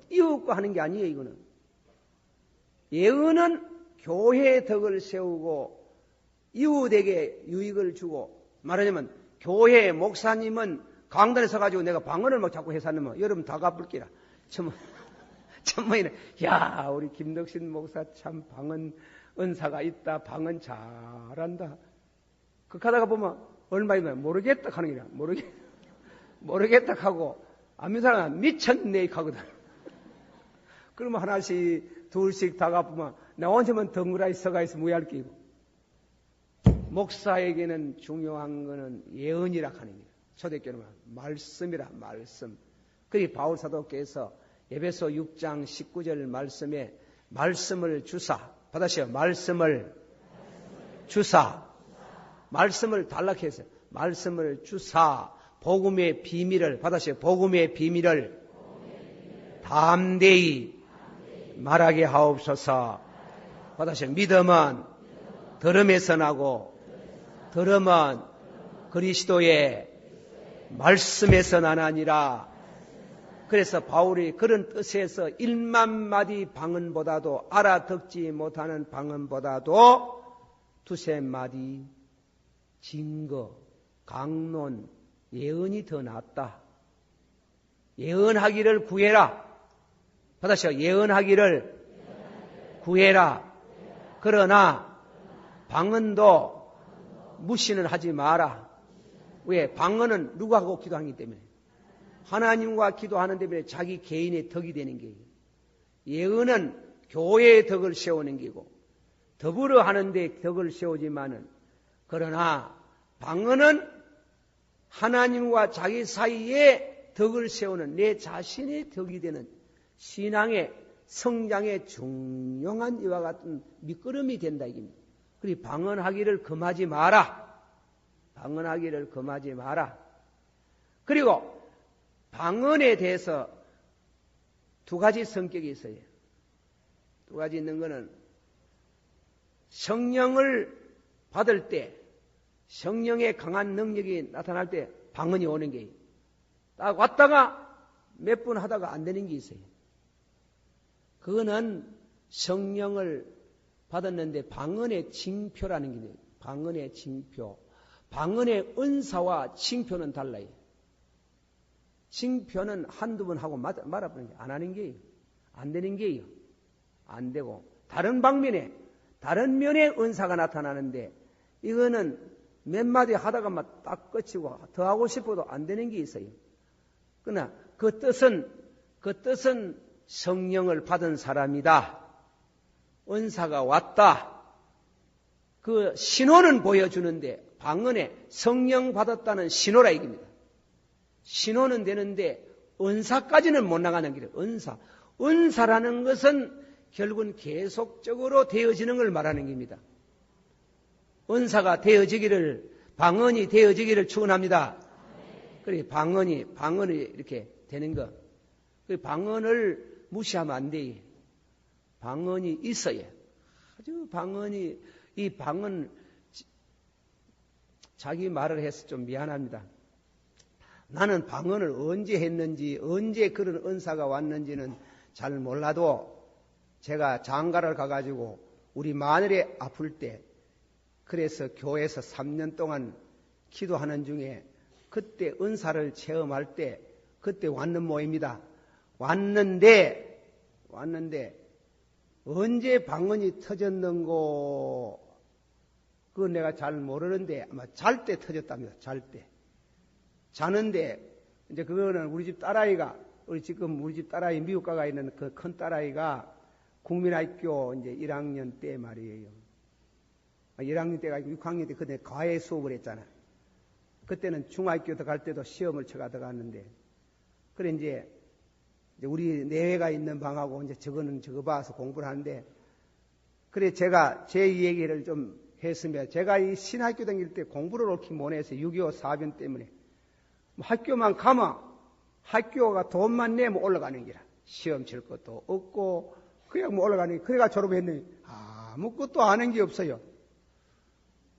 이웃과 하는 게 아니에요, 이거는. 예언은 교회의 덕을 세우고 이웃에게 유익을 주고, 말하자면 교회 목사님은 강단에 서가지고 내가 방언을 막 자꾸 해사놓으면 여러분 다 갚을게라. 천만이네. 야, 우리 김덕신 목사 참 방언 은사가 있다. 방언 잘한다. 그하다가 보면 얼마이면 모르겠다 하는 게야. 모르겠다 하고 안 믿는 사람은 미쳤네 하거든. 그러면 하나씩 둘씩 다 갚으면 나 혼자만 덩그라이 서가 있어 무할 끼고. 목사에게는 중요한 거는 예언이라 하는 거예요. 초대교회는 말씀이라, 말씀. 그리 바울 사도께서 에베소 6장 19절 말씀에 말씀을 주사, 받으시오. 말씀을 주사. 말씀을 단락해서 말씀을 주사. 복음의 비밀을 받으시오. 복음의 비밀을 담대히 말하게 하옵소서. 받으시오. 믿음은 들음에서 나고 들음은 그리스도의 말씀에서 나나니라. 그래서 바울이 그런 뜻에서 1만 마디 방언보다도, 알아듣지 못하는 방언보다도 두세 마디 증거, 강론, 예언이 더 낫다. 예언하기를 구해라. 받으시오. 예언하기를 구해라. 그러나 방언도 무시는 하지 마라. 왜? 방언은 누구하고 기도하기 때문에, 하나님과 기도하는 때문에 자기 개인의 덕이 되는 게예요. 예언은 교회의 덕을 세우는 게고 더불어 하는데 덕을 세우지만은, 그러나 방언은 하나님과 자기 사이에 덕을 세우는 내 자신의 덕이 되는 신앙의 성장의 중요한 이와 같은 밑거름이 된다 이깁니다. 그리고 방언하기를 금하지 마라. 방언하기를 금하지 마라. 그리고 방언에 대해서 두 가지 성격이 있어요. 두 가지 있는 거는 성령을 받을 때, 성령의 강한 능력이 나타날 때 방언이 오는 게 딱 왔다가 몇 분 하다가 안 되는 게 있어요. 그거는 성령을 받았는데 방언의 징표라는 게 있어요. 방언의 징표. 방언의 은사와 징표는 달라요. 징표는 한두 번 하고 말아버리는 게, 안 하는 게요. 안 되는 게요. 안 되고, 다른 방면에, 다른 면의 은사가 나타나는데, 이거는 몇 마디 하다가 막 딱 끝이고, 더 하고 싶어도 안 되는 게 있어요. 그러나 그 뜻은 성령을 받은 사람이다. 은사가 왔다. 그 신호는 보여주는데, 방언에 성령 받았다는 신호라 이깁니다. 신호는 되는데 은사까지는 못 나가는 길이에요. 은사라는 것은 결국은 계속적으로 되어지는 걸 말하는 겁니다. 은사가 되어지기를, 방언이 되어지기를 축원합니다. 그래, 방언이 이렇게 되는 거. 그 방언을 무시하면 안 돼요. 방언이 있어야. 아주 이 방언, 자기 말을 해서 좀 미안합니다. 나는 방언을 언제 했는지, 언제 그런 은사가 왔는지는 잘 몰라도, 제가 장가를 가가지고 우리 마늘이 아플 때, 그래서 교회에서 3년 동안 기도하는 중에 그때 은사를 체험할 때, 그때 왔는 모입니다. 왔는데 언제 방언이 터졌는고, 그건 내가 잘 모르는데 아마 잘 때 터졌답니다. 잘 때. 자는데, 이제 그거는 우리 집 딸아이가, 우리 집 딸아이 미국 가가 있는 그 큰 딸아이가 국민학교 이제 1학년 때 말이에요. 1학년 때가 6학년 때 그때 과외 수업을 했잖아. 그때는 중학교 갈 때도 시험을 쳐가 들어갔는데, 그래 이제 우리 내외가 있는 방하고 이제 저거 봐서 공부를 하는데, 그래 제가 제 얘기를 좀 했으면, 제가 이 신학교 다닐 때 공부를 옳게 못해서 6.25 사변 때문에 학교만 가면 학교가 돈만 내면 올라가는 기라. 시험 칠 것도 없고, 그냥 뭐 올라가는 게, 그래가 졸업했더니 아무것도 아는 게 없어요.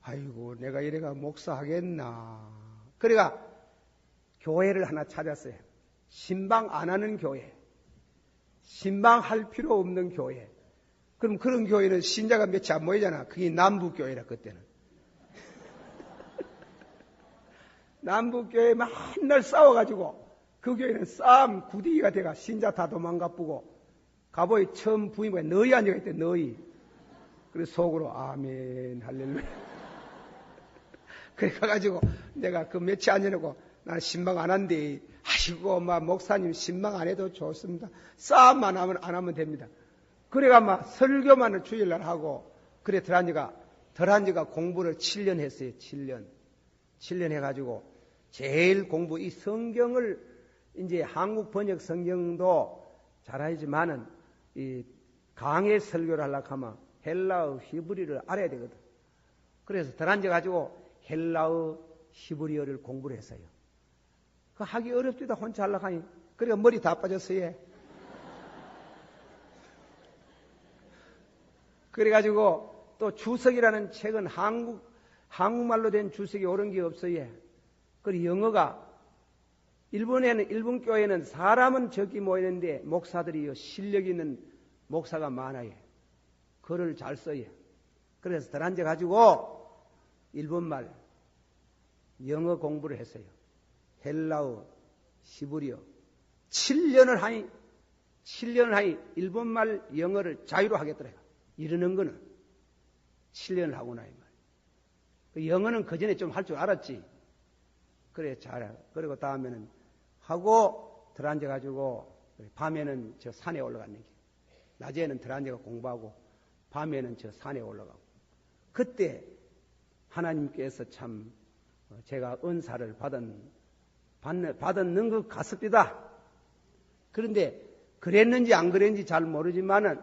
아이고, 내가 이래가 목사 하겠나. 그래가 교회를 하나 찾았어요. 신방 안 하는 교회. 신방할 필요 없는 교회. 그럼 그런 교회는 신자가 몇이 안 모이잖아. 그게 남북교회라, 그때는. 남북교회 맨날 싸워가지고, 그 교회는 싸움 구디기가 돼가 신자 다 도망가쁘고, 가보이 처음 부임에 너희 앉아있대, 너희. 그래서 속으로, 아멘, 할렐루야. 그래 가가지고, 내가 그 며칠 앉아놓고, 나는 신방 안 한대. 아이고, 목사님 신방 안 해도 좋습니다. 싸움만 안 하면 됩니다. 그래가 설교만을 주일날 하고, 그래 덜한지가 공부를 7년 했어요. 7년 해가지고, 제일 공부, 이 성경을, 이제 한국 번역 성경도 잘하지만은, 이 강의 설교를 하려고 하면 헬라어, 히브리를 알아야 되거든. 그래서 덜한지가지고 헬라어, 히브리어를 공부를 했어요. 그 하기 어렵지도 혼자 하려고 하니, 그러니까 머리 다 빠졌어요. 그래가지고 또 주석이라는 책은 한국말로 된 주석이 옳은 게 없어요. 그리고 영어가 일본 교회는 사람은 적게 모이는데 목사들이 실력 있는 목사가 많아요. 글을 잘 써요. 그래서 덜 앉아가지고 일본말, 영어 공부를 했어요. 헬라어, 히브리어. 7년을 하니 일본말, 영어를 자유로 하겠더래요. 이러는 거는 7년을 하고 나이 말이에요. 영어는 그 전에 좀 할 줄 알았지. 그래, 잘해. 그리고 다음에는 하고 덜 앉아가지고 밤에는 저 산에 올라가는 게. 낮에는 덜 앉아가 공부하고 밤에는 저 산에 올라가고. 그때 하나님께서 참 제가 은사를 받았는 것 같습니다. 그런데 그랬는지 안 그랬는지 잘 모르지만은,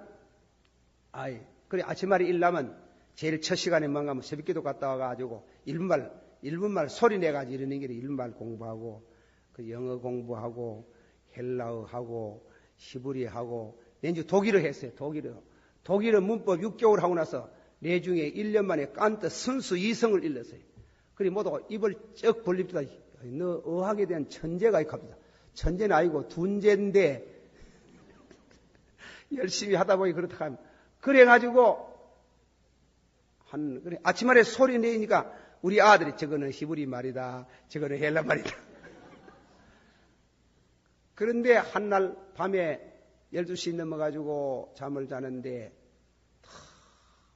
그래, 아침말에 일나면 제일 첫 시간에 뭔가 새벽기도 갔다 와가지고 일본말 소리 내가지고 이러는 게 일본말 공부하고, 그 영어 공부하고, 헬라어하고, 히브리하고, 내주 독일어 했어요. 독일어 문법 6개월 하고 나서 내중에 1년 만에 깐떠 선수 2성을 일렀어요. 그리고 모두 입을 쩍 벌립니다. 너 어학에 대한 천재가 있갑니다. 천재는 아니고 둔재인데 열심히 하다 보니 그렇다 하면, 그래가지고 그래 아침말에 소리 내니까 우리 아들이 저거는 히브리 말이다, 저거는 헬라 말이다. 그런데 한날 밤에 12시 넘어가지고 잠을 자는데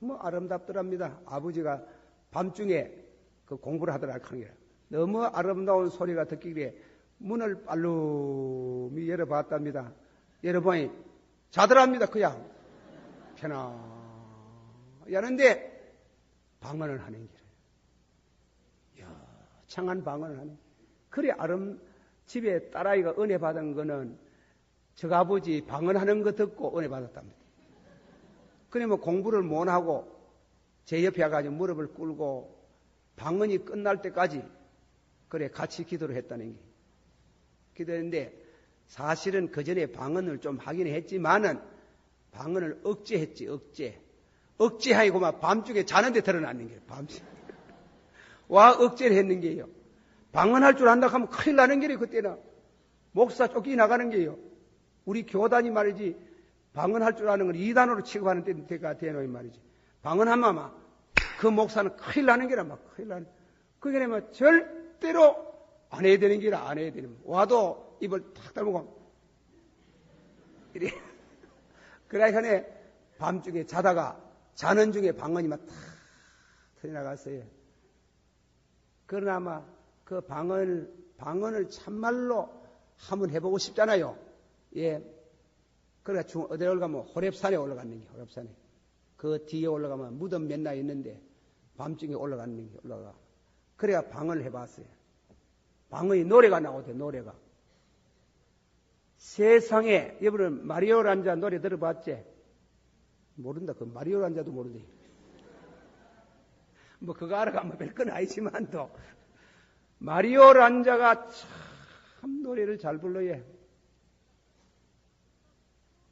너무 아름답더랍니다. 아버지가 밤중에 그 공부를 하더라고 하는 게 너무 아름다운 소리가 듣기에 문을 빨름이 열어봤답니다. 열어보니 자더랍니다. 그냥 편안하는데 방언을 하는 길에 여창한 방언을 하는. 그래 집에 딸아이가 은혜 받은 거는 저 아버지 방언하는 거 듣고 은혜 받았답니다. 그래 공부를 못하고 제 옆에 와가지고 무릎을 꿇고 방언이 끝날 때까지 그래 같이 기도를 했다는 게. 기도했는데 사실은 그 전에 방언을 좀 하긴 했지만은 방언을 억제했지. 억제하고 막 밤중에 자는데 드러나는 게요. 밤중에 와 억제를 했는 게요. 방언할 줄 안다 하면 큰일 나는 게요. 그때는 목사 쫓겨나가는 게요. 우리 교단이 말이지 방언할 줄 아는 건 2단으로 취급하는 때가 되노이 말이지. 방언하면 막 그 목사는 큰일 나는 게라 막 큰일 나는. 그게 뭐 절대로 안 해야 되는 게라 안 해야 되는. 와도 입을 탁 닮고 이래. 그러니까 밤중에 자는 중에 방언이 막 탁 터져나갔어요. 그러나 아마 그 방언을 참말로 한번 해보고 싶잖아요. 예. 그러니까 어디에 올라가면 호렙산에 올라가는 게, 호렙산에. 그 뒤에 올라가면 무덤 맨날 있는데 밤중에 올라가는 게 올라가. 그래야 방언을 해봤어요. 방언이 노래가 나오대, 노래가. 세상에, 여러분 마리오 란자 노래 들어봤지? 모른다. 그 마리오 란자도 모르대. 뭐 그거 알아가면 별건 아니지만 또 마리오 란자가 참 노래를 잘 불러요.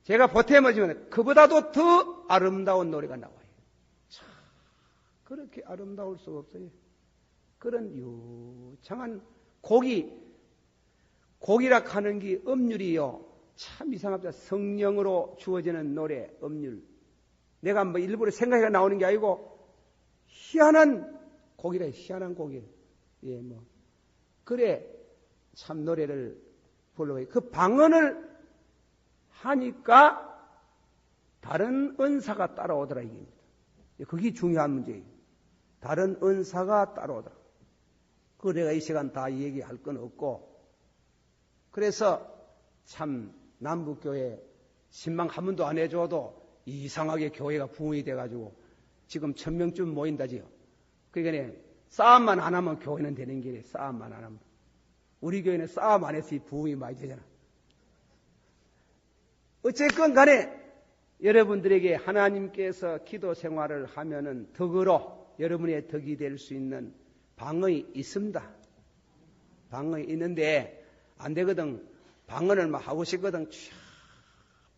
제가 보탬어지면 그보다도 더 아름다운 노래가 나와요. 참 그렇게 아름다울 수가 없어요. 그런 유창한 곡이라 하는 게 음률이요. 참 이상합니다. 성령으로 주어지는 노래, 음률. 내가 뭐 일부러 생각해가 나오는 게 아니고 희한한 곡이라 희한한 곡이에요. 예, 뭐. 그래 참 노래를 불러요. 그 방언을 하니까 다른 은사가 따라오더라 이겁니다. 그게 중요한 문제예요. 다른 은사가 따라오더라. 그거 내가 이 시간 다 얘기할 건 없고, 그래서 참 남북교회 신방 한 번도 안 해줘도 이상하게 교회가 부흥이 돼가지고 지금 1000명쯤 모인다지요. 그러니까 싸움만 안 하면 교회는 되는 길이에요. 싸움만 안 하면. 우리 교회는 싸움 안 해서 부흥이 많이 되잖아. 어쨌건 간에 여러분들에게 하나님께서 기도 생활을 하면은 덕으로 여러분의 덕이 될 수 있는 방언이 있습니다. 방언이 있는데 안 되거든. 방언을 막 하고 싶거든.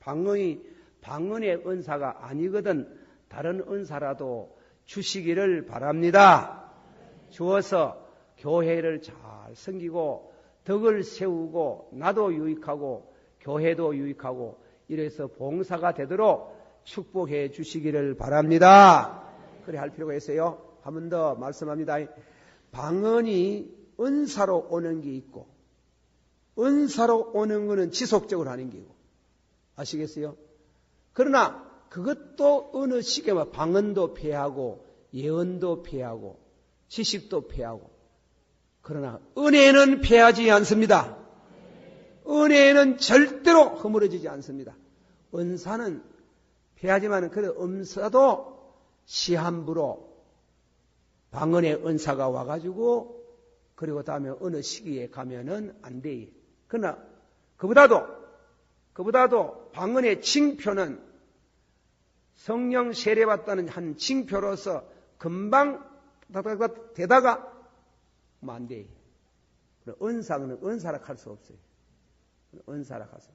방언의 은사가 아니거든. 다른 은사라도 주시기를 바랍니다. 주어서 교회를 잘 섬기고 덕을 세우고 나도 유익하고 교회도 유익하고 이래서 봉사가 되도록 축복해 주시기를 바랍니다. 그래 할 필요가 있어요. 한 번 더 말씀합니다. 방언이 은사로 오는 게 있고 은사로 오는 것은 지속적으로 하는 게고 아시겠어요? 그러나 그것도 어느 시기에 방언도 폐하고 예언도 폐하고 지식도 폐하고 그러나 은혜는 폐하지 않습니다. 은혜는 절대로 허물어지지 않습니다. 은사는 폐하지만 그 은사도 시한부로 방언의 은사가 와가지고 그리고 다음에 어느 시기에 가면은 안 돼. 그러나 그보다도 방언의 징표는 성령 세례받다는 한 징표로서 금방 되다가 안 돼. 은사는 은사라 할 수 없어요. 은사라 할 수.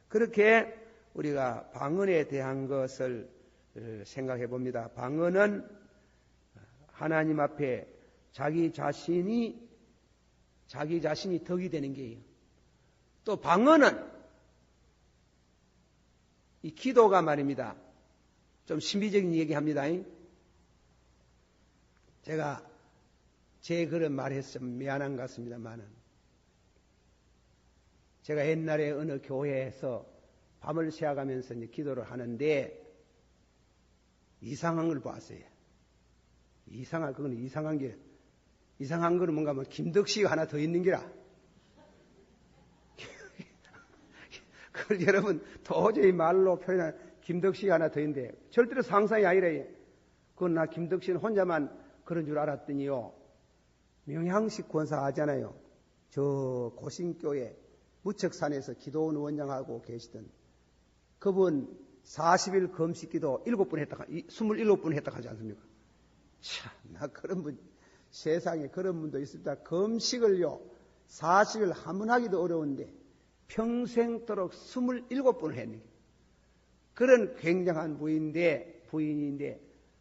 그렇게 우리가 방언에 대한 것을 생각해 봅니다. 방언은 하나님 앞에 자기 자신이 덕이 되는 게예요. 또 방언은 이 기도가 말입니다. 좀 신비적인 얘기합니다. 제가 제 그런 말해서 미안한 것 같습니다만은 제가 옛날에 어느 교회에서 밤을 새워가면서 이제 기도를 하는데 이상한 걸 봤어요. 그건 이상한 거는 뭔가 뭐 김덕시가 하나 더 있는 기라. 그걸 여러분 도저히 말로 표현한 김덕시가 하나 더 있는데 절대로 상상이 아니래요. 그건 나 김덕시는 혼자만 그런 줄 알았더니요. 명향식 권사 하잖아요. 저 고신교회 무척산에서 기도원 원장하고 계시던 그분 40일 금식기도 27분 했다 하지 않습니까? 참, 나 그런 분, 세상에 그런 분도 있습니다. 금식을요, 40일 한 번 하기도 어려운데, 평생도록 27번을 했는 거예요. 그런 굉장한 부인인데,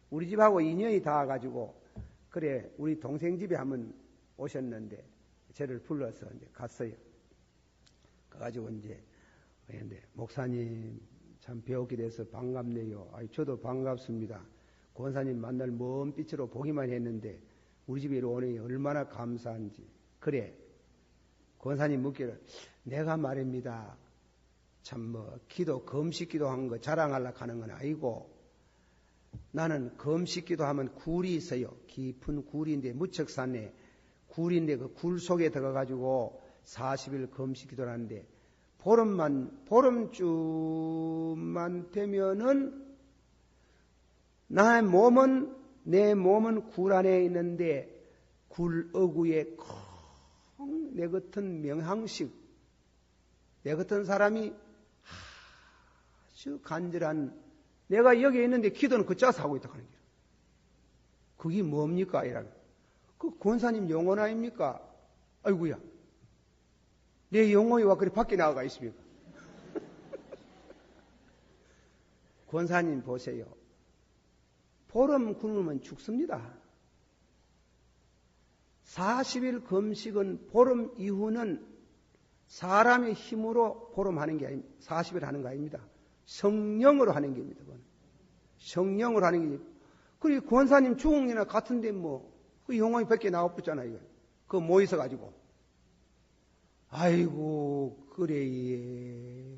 우리 집하고 인연이 닿아가지고, 그래, 우리 동생 집에 한번 오셨는데, 저를 불러서 이제 갔어요. 가가지고 이제, 목사님, 참 배우게 돼서 반갑네요. 저도 반갑습니다. 권사님 만날 먼 빛으로 보기만 했는데 우리 집에 오니 얼마나 감사한지. 그래 권사님 묻기를 내가 말입니다. 참 기도 금식 기도한 거 자랑하려고 하는 건 아니고 나는 금식 기도하면 굴이 있어요. 깊은 굴인데 무척산에 굴인데 그 굴 속에 들어가지고 40일 금식 기도를 하는데 보름쯤만 되면은 내 몸은 굴 안에 있는데 굴 어구에 내 같은 명항식 내 같은 사람이 아주 간절한 내가 여기 있는데 기도는 그짜서 하고 있다 하는 거예요. 그게 뭡니까? 이라고. 그 권사님 영혼 아닙니까? 아이고야. 내 영혼이 와 그리 밖에 나가 있습니까? 권사님 보세요. 보름 굶으면 죽습니다. 40일 금식은 보름 이후는 사람의 힘으로 보름하는 게 아닙니다. 40일 하는 거 아닙니다. 성령으로 하는 겁니다. 그건. 성령으로 하는 게. 그리고 권사님 주홍이나 같은데 그 영혼이 밖에 나와버렸잖아요. 그거 모여서 가지고. 아이고, 그래.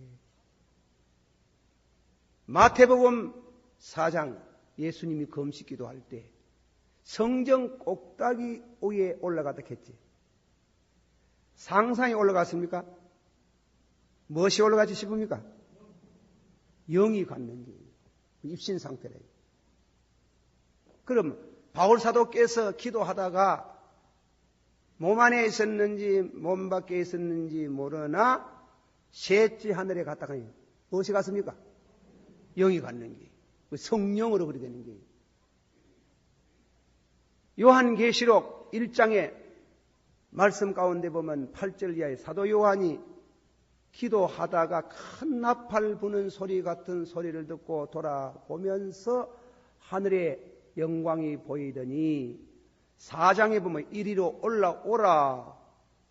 마태복음 4장 예수님이 금식 기도할 때 성전 꼭다기 위에 올라가다 했지. 상상이 올라갔습니까? 무엇이 올라가지 싶습니까? 영이 갔는 게 입신 상태래요. 그럼 바울 사도께서 기도하다가 몸 안에 있었는지 몸 밖에 있었는지 모르나 셋째 하늘에 갔다가 무엇이 갔습니까? 영이 갔는 게 성령으로 그리 되는 게. 요한계시록 1장에 말씀 가운데 보면 8절 이하에 사도 요한이 기도하다가 큰 나팔 부는 소리 같은 소리를 듣고 돌아보면서 하늘에 영광이 보이더니 4장에 보면 이리로 올라오라.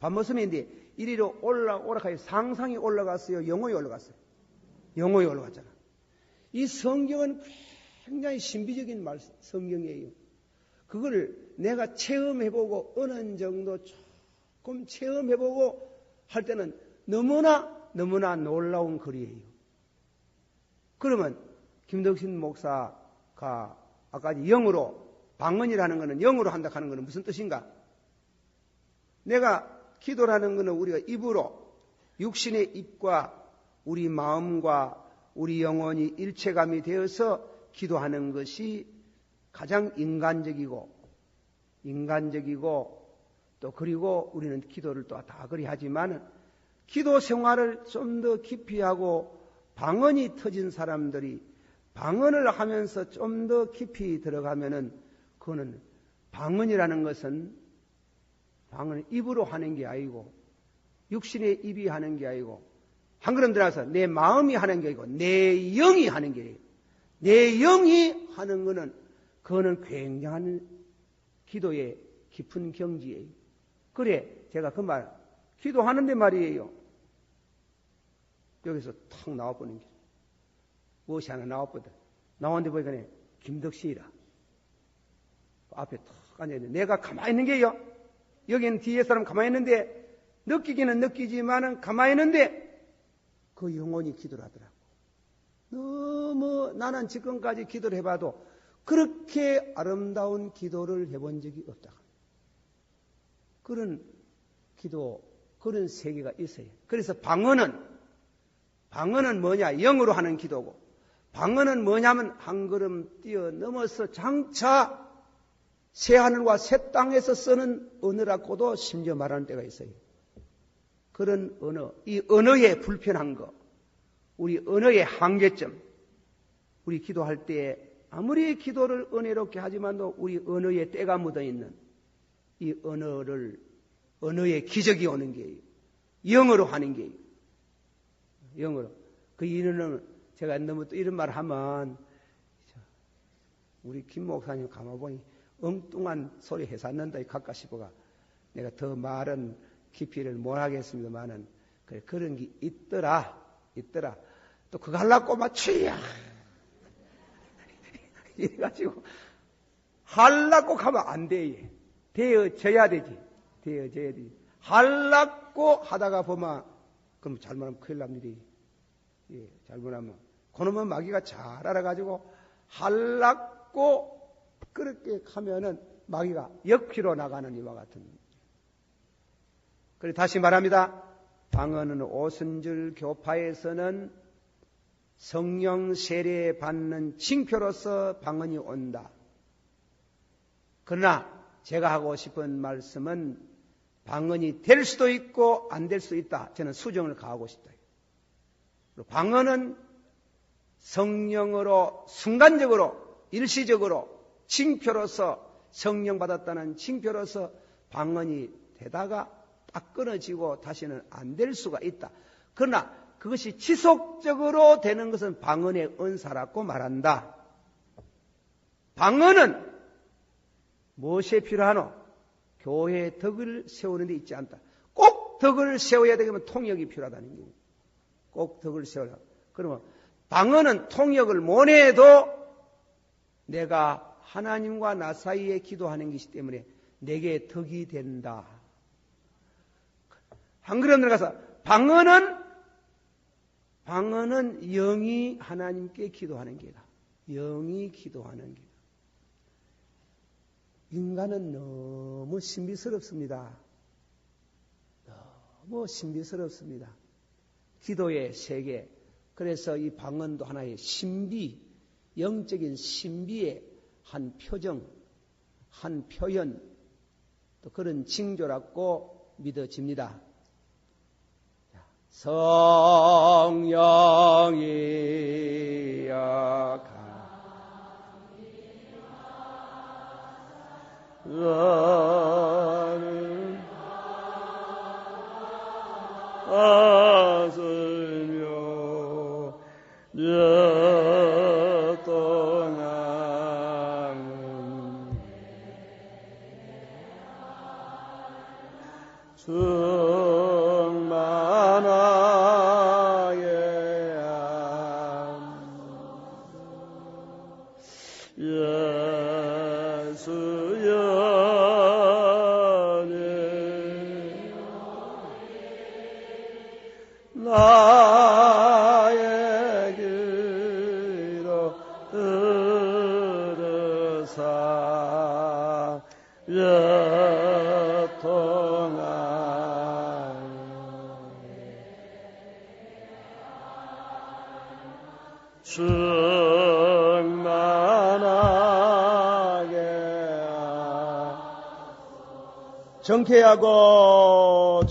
밤모습인데 이리로 올라오라 하여 상상이 올라갔어요. 영혼이 올라갔어요. 영혼이 올라갔잖아. 이 성경은 굉장히 신비적인 성경이에요. 그걸 내가 체험해보고 어느 정도 조금 체험해보고 할 때는 너무나 놀라운 글이에요. 그러면 김덕신 목사가 아까 영으로 방언이라는 것은 영으로 한다 하는 것은 무슨 뜻인가? 내가 기도라는 것은 우리가 입으로 육신의 입과 우리 마음과 우리 영혼이 일체감이 되어서 기도하는 것이 가장 인간적이고 또 그리고 우리는 기도를 또 다 그리 하지만 기도 생활을 좀 더 깊이 하고 방언이 터진 사람들이 방언을 하면서 좀 더 깊이 들어가면은 그거는 방언이라는 것은 방언은 입으로 하는 게 아니고 육신의 입이 하는 게 아니고 한 걸음 들어가서 내 마음이 하는 게 아니고 내 영이 하는 게 아니에요. 내 영이 하는 거는 그거는 굉장한 기도의 깊은 경지예요. 그래 제가 그 말 기도하는데 말이에요. 여기서 탁 나와버리는 게 무엇이 하나 나왔거든. 나왔는데 보니까 김덕신이라 앞에 탁 앉아있는데 내가 가만히 있는 게요. 여기는 뒤에 사람 가만히 있는데 느끼기는 느끼지만은 가만히 있는데 그 영혼이 기도를 하더라고. 너무 나는 지금까지 기도를 해봐도 그렇게 아름다운 기도를 해본 적이 없다. 그런 기도, 그런 세계가 있어요. 그래서 방언은 뭐냐? 영으로 하는 기도고, 방언은 뭐냐면 한 걸음 뛰어넘어서 장차 새하늘과 새 땅에서 쓰는 언어라고도 심지어 말하는 때가 있어요. 그런 언어, 이 언어의 불편한 거, 우리 언어의 한계점, 우리 기도할 때 아무리 기도를 은혜롭게 하지만도 우리 언어에 때가 묻어있는 이 언어의 기적이 오는 게예요. 영어로 하는 게예요. 영어로. 그 이유는 제가 너무 또 이런 말 하면 우리 김 목사님 가만보니 엉뚱한 소리 해샀는다 가까 싶어가 내가 더 말은 깊이를 못 하겠습니다만은 그런 게 있더라. 또 그거 하려고 맞추야. 이래가지고 하려고 가면 안 돼. 되어져야 되지. 하려고 하다가 보면 그럼 잘못하면 큰일 납니다. 예, 잘못하면 그놈은 마귀가 잘 알아가지고 하려고 그렇게 하면은 마귀가 역기로 나가는 이와 같은. 그래 다시 말합니다. 방언은 오순절 교파에서는 성령 세례 받는 징표로서 방언이 온다. 그러나 제가 하고 싶은 말씀은 방언이 될 수도 있고 안 될 수도 있다. 저는 수정을 가하고 싶다. 방언은 성령으로 순간적으로 일시적으로 징표로서 성령 받았다는 징표로서 방언이 되다가 딱 끊어지고 다시는 안 될 수가 있다. 그러나 그것이 지속적으로 되는 것은 방언의 은사라고 말한다. 방언은 무엇에 필요하노? 교회의 덕을 세우는 데 있지 않다. 꼭 덕을 세워야 되면 통역이 필요하다는 거예요. 꼭 덕을 세워라. 그러면 방언은 통역을 못해도 내가 하나님과 나 사이에 기도하는 것이기 때문에 내게 덕이 된다. 한 걸음 들어가서 방언은 영이 하나님께 기도하는 게다. 영이 기도하는 게다. 인간은 너무 신비스럽습니다. 너무 신비스럽습니다. 기도의 세계. 그래서 이 방언도 하나의 신비, 영적인 신비의 한 표정, 한 표현, 또 그런 징조라고 믿어집니다. 성령이 약하는 아슬며 떠나는 충만하게 나의 길로 들으사 충만하게 정케하고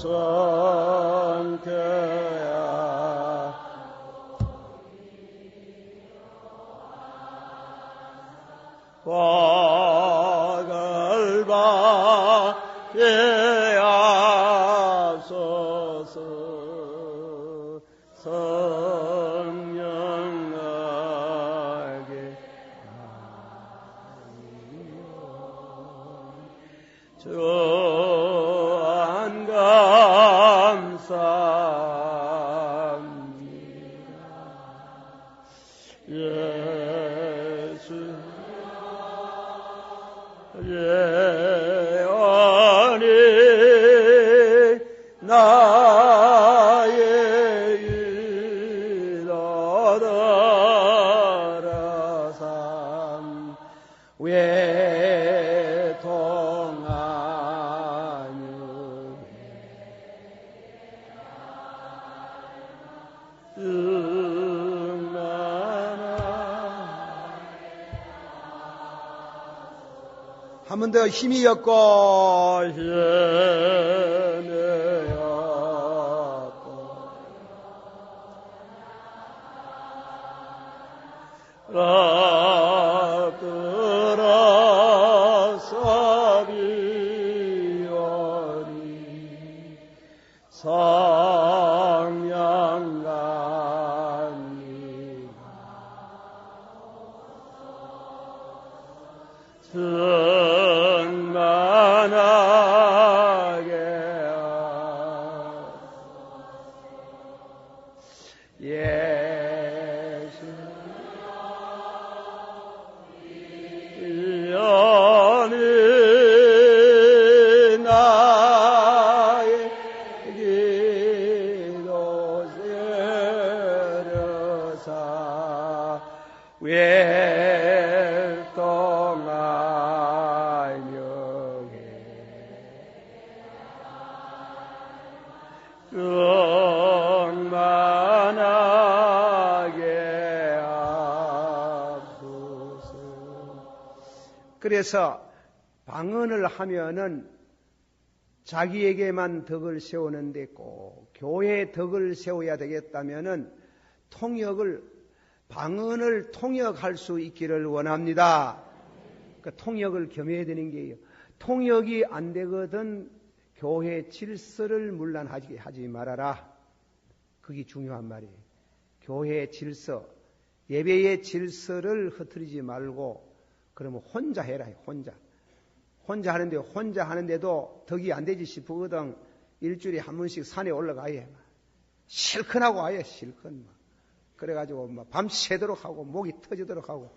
화를 받게 하소서. 성령나게 저한 감사합니다. 예수 예언이 나의 일어더라 삼 외통하는 한 번 더 힘이 였고 힘내었고 라들어서 비오니 성령감이 충만하게 예수 연이 나의 기도 세려사 충만하게 하소서. 그래서 방언을 하면은 자기에게만 덕을 세우는데 꼭 교회의 덕을 세워야 되겠다면은 방언을 통역할 수 있기를 원합니다. 그 통역을 겸해야 되는 게요. 통역이 안 되거든 교회 질서를 문란하지 말아라. 그게 중요한 말이에요. 교회의 질서, 예배의 질서를 흐트리지 말고 그러면 혼자 해라. 혼자 하는데도 덕이 안 되지 싶거든. 일주일에 한 번씩 산에 올라가야 실컷 하고 와야 실컷 그래가지고 밤새도록 하고 목이 터지도록 하고.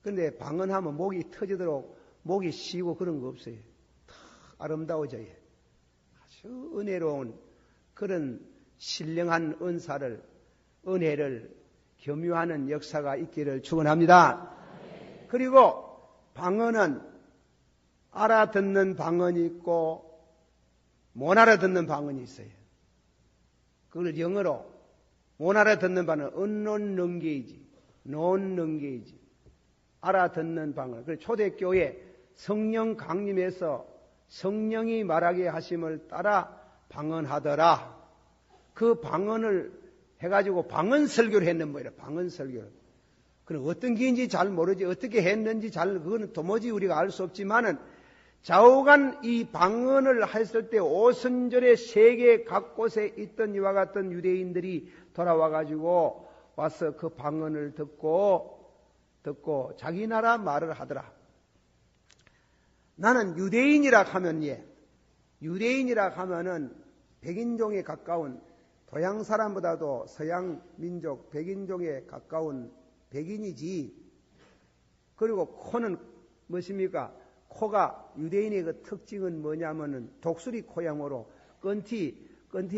근데 방언하면 목이 터지도록 목이 쉬고 그런 거 없어요. 탁 아름다워져요. 아주 은혜로운 그런 신령한 은혜를 겸유하는 역사가 있기를 축원합니다. 그리고 방언은 알아듣는 방언이 있고 못 알아듣는 방언이 있어요. 그걸 영어로 못 알아듣는 방언은 unknown language, 알아듣는 방언. 그래서 초대교회 성령 강림해서 성령이 말하게 하심을 따라 방언하더라. 그 방언을 해가지고 방언 설교를 했는 거예요. 방언 설교를. 그럼 어떤 게인지 잘 모르지, 어떻게 했는지 그거는 도무지 우리가 알 수 없지만은 좌우간 이 방언을 했을 때 오순절에 세계 각곳에 있던 이와 같은 유대인들이 돌아와가지고 와서 그 방언을 듣고 자기 나라 말을 하더라. 나는 유대인이라 하면은 백인종에 가까운 동양 사람보다도 서양 민족 백인종에 가까운 백인이지. 그리고 코는 무엇입니까? 코가 유대인의 그 특징은 뭐냐면은 독수리 코양으로 건티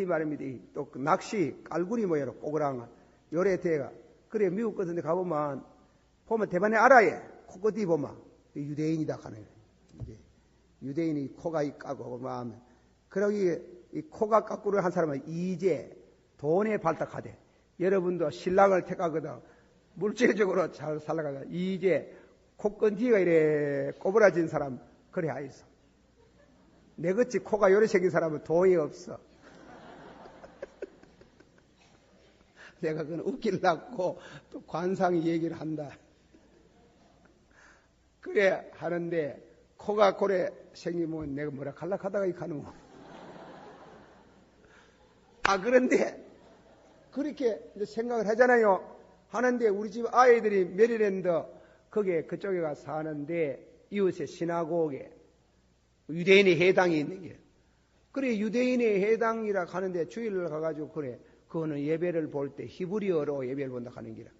말입니다. 또 낚시 깔구리 모양으로 꼬그랑한 요래 대가. 그래 미국 같은 데 가보면 대반에 알아요. 코끝이 보면 유대인이다 하는 거예요. 유대인이 코가 까고 마음. 그러고 이 코가 까꾸를 한 사람은 이제 돈에 발탁하대. 여러분도 신랑을 택하거든. 물질적으로 잘 살아가다 이제 코끈티가 이래 꼬부라진 사람 그래 하이소. 내같이 코가 요래 생긴 사람은 돈이 없어. 내가 그건 웃길라고 또 관상이 얘기를 한다. 그래 하는데 코가 고래 생기면 내가 뭐라 갈락하다가 이 가는 거. 그런데 그렇게 생각을 하잖아요. 하는데 우리 집 아이들이 메리랜드 거기에 그쪽에 가서 사는데 이웃에 시나고게 유대인의 해당이 있는 게. 그래 유대인의 해당이라 하는데 주일을 가가지고 그래 그거는 예배를 볼 때 히브리어로 예배를 본다 하는 기라.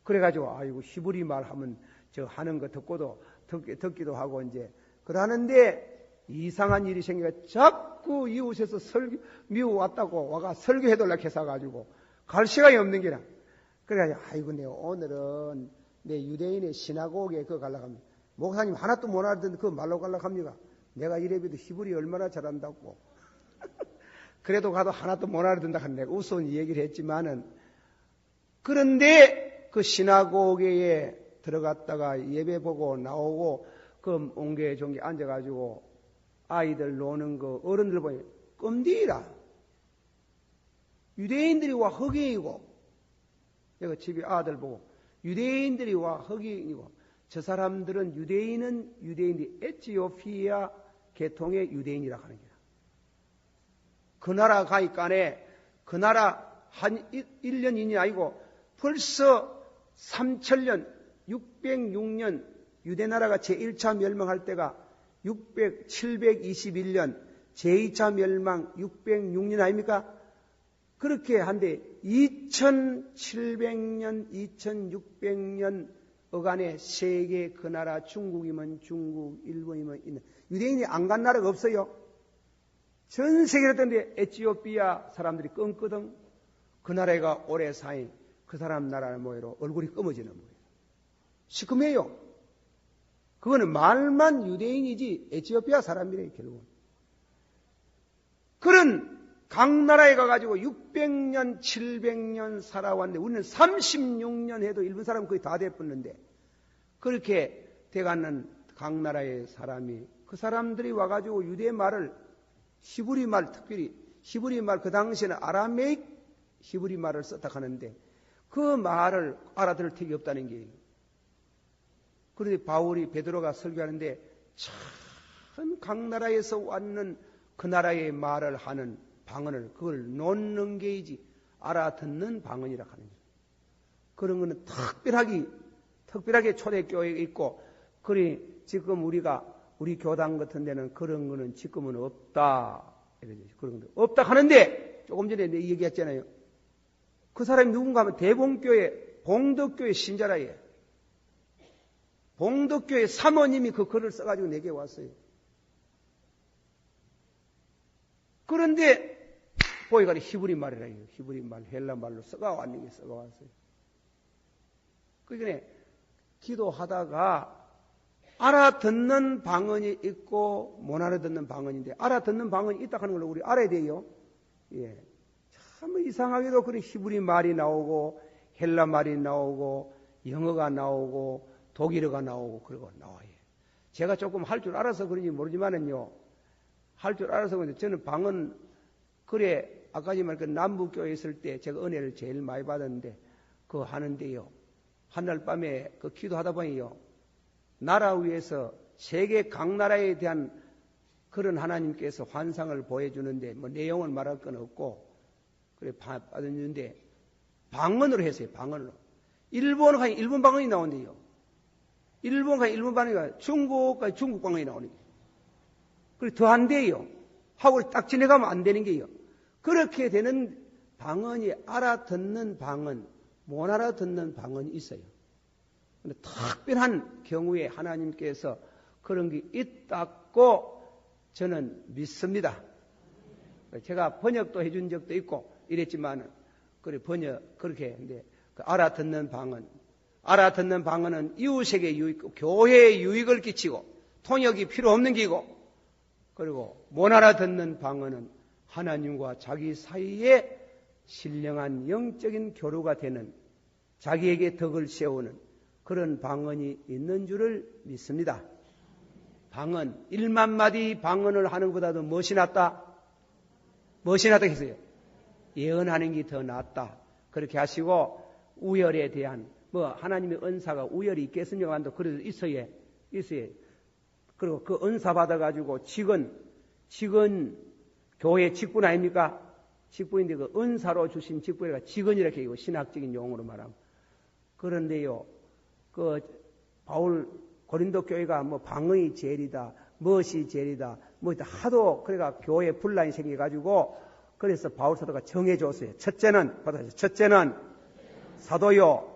그래가지고 아이고 히브리 말하면 저 하는 거 듣기도 하고 이제 그러는데 이상한 일이 생겨 자꾸 이웃에서 미국 왔다고 와가 설교해달라고 해서 가지고 갈 시간이 없는 게라. 그래가지고 아이고 내가 오늘은 내 유대인의 시나고게 그거 가려고 합니다. 목사님 하나도 못 알아듣는데 그거 말로 가려고 합니까? 내가 이래봬도 히브리 얼마나 잘한다고. 그래도 가도 하나도 못 알아듣는다 하는 내가 우스운 얘기를 했지만은 그런데 그 시나고게에 들어갔다가 예배 보고 나오고 그 옹교회 종교 앉아가지고 아이들 노는 거 어른들 보니 껌디라. 유대인들이 와 흑인이고 내가 집에 아들 보고 유대인들이 와 흑인이고 저 사람들은 유대인이 에티오피아 계통의 유대인이라 하는 거야. 그 나라 가니까네 그 나라 한 1년 2년이 아니고 벌써 3000년 606년 유대 나라가 제1차 멸망할 때가 721년 제2차 멸망 606년 아닙니까? 그렇게 한데 2700년 2600년 어간에 세계 그 나라 중국이면 중국 일본이면 있는 유대인이 안 간 나라가 없어요. 전 세계로 떴는데 에티오피아 사람들이 껌거든. 그 나라가 오래 사인 그 사람 나라 모여로 얼굴이 검어지는 거예요. 시커매요. 그거는 말만 유대인이지 에티오피아 사람이래요 결국은. 그런 각 나라에 가가지고 600년 700년 살아왔는데 우리는 36년 해도 일본 사람 거의 다 돼버렸는데 그렇게 돼가는 각 나라의 사람이 그 사람들이 와가지고 유대 말을 히브리 말 특별히 히브리 말 그 당시에는 아라메익 히브리 말을 썼다 하는데 그 말을 알아들을 턱이 없다는 게. 그런데 베드로가 설교하는데 참 각 나라에서 왔는 그 나라의 말을 하는 방언을 그걸 놓는 게이지 알아듣는 방언이라 하는 거예요. 그런 거는 특별하게 초대교회에 있고, 그래 지금 우리 교당 같은 데는 그런 거는 지금은 없다. 그런 거 없다 하는데, 조금 전에 내가 얘기했잖아요. 그 사람이 누군가 하면 대봉교회, 봉덕교회 신자라 해. 봉덕교회 사모님이 그 글을 써가지고 내게 왔어요. 그런데 보니까 히브리 말이라 해요. 히브리 말, 헬라 말로 써가왔는 게 써가왔어요. 그러니까 기도하다가 알아듣는 방언이 있고 못 알아듣는 방언인데, 알아듣는 방언이 있다 하는 걸 우리 알아야 돼요. 예. 참 이상하게도 그런 히브리 말이 나오고 헬라 말이 나오고 영어가 나오고 독일어가 나오고 그러고 나와요. 제가 조금 할 줄 알아서 그런지 모르지만은요, 할 줄 알아서 그런지 저는 방언, 그래 아까 말한 그 남북교회에 있을 때 제가 은혜를 제일 많이 받았는데, 그거 하는데요, 한날 밤에 그 기도하다 보니요, 나라 위에서 세계 각 나라에 대한 그런 하나님께서 환상을 보여주는데, 뭐 내용을 말할 건 없고, 그래 받았는데 방언으로 했어요. 방언으로. 일본 가니 일본 방언이 나온대요. 일본 가니 일본 방언이, 중국 가니 중국 방언이 나오는 거예요. 그래 더 안 돼요. 하고 딱 지내가면 안 되는 게요. 그렇게 되는 방언이 알아듣는 방언, 못 알아듣는 방언이 있어요. 근데 특별한 경우에 하나님께서 그런 게 있다고 저는 믿습니다. 제가 번역도 해준 적도 있고 이랬지만, 그래 그렇게 했는데, 그 알아듣는 방언은 이웃에게 유익, 교회에 유익을 끼치고 통역이 필요 없는 기고, 그리고 못 알아듣는 방언은 하나님과 자기 사이에 신령한 영적인 교류가 되는, 자기에게 덕을 세우는 그런 방언이 있는 줄을 믿습니다. 방언, 1만 마디 방언을 하는 것보다도 무엇이 낫다? 무엇이 낫다 했어요? 예언하는 게 더 낫다. 그렇게 하시고, 우열에 대한, 하나님의 은사가 우열이 있겠습니까? 한도 그래도 있어야. 그리고 그 은사 받아가지고 직은 교회 직분 아닙니까? 직분인데 그 은사로 주신 직분이라 직은이라고 해요. 신학적인 용어로 말하면. 그런데요, 그 바울 고린도 교회가 방언이 제일이다, 무엇이 제일이다, 하도 그래가 교회 분란이 생겨가지고, 그래서 바울 사도가 정해줬어요. 첫째는 사도요,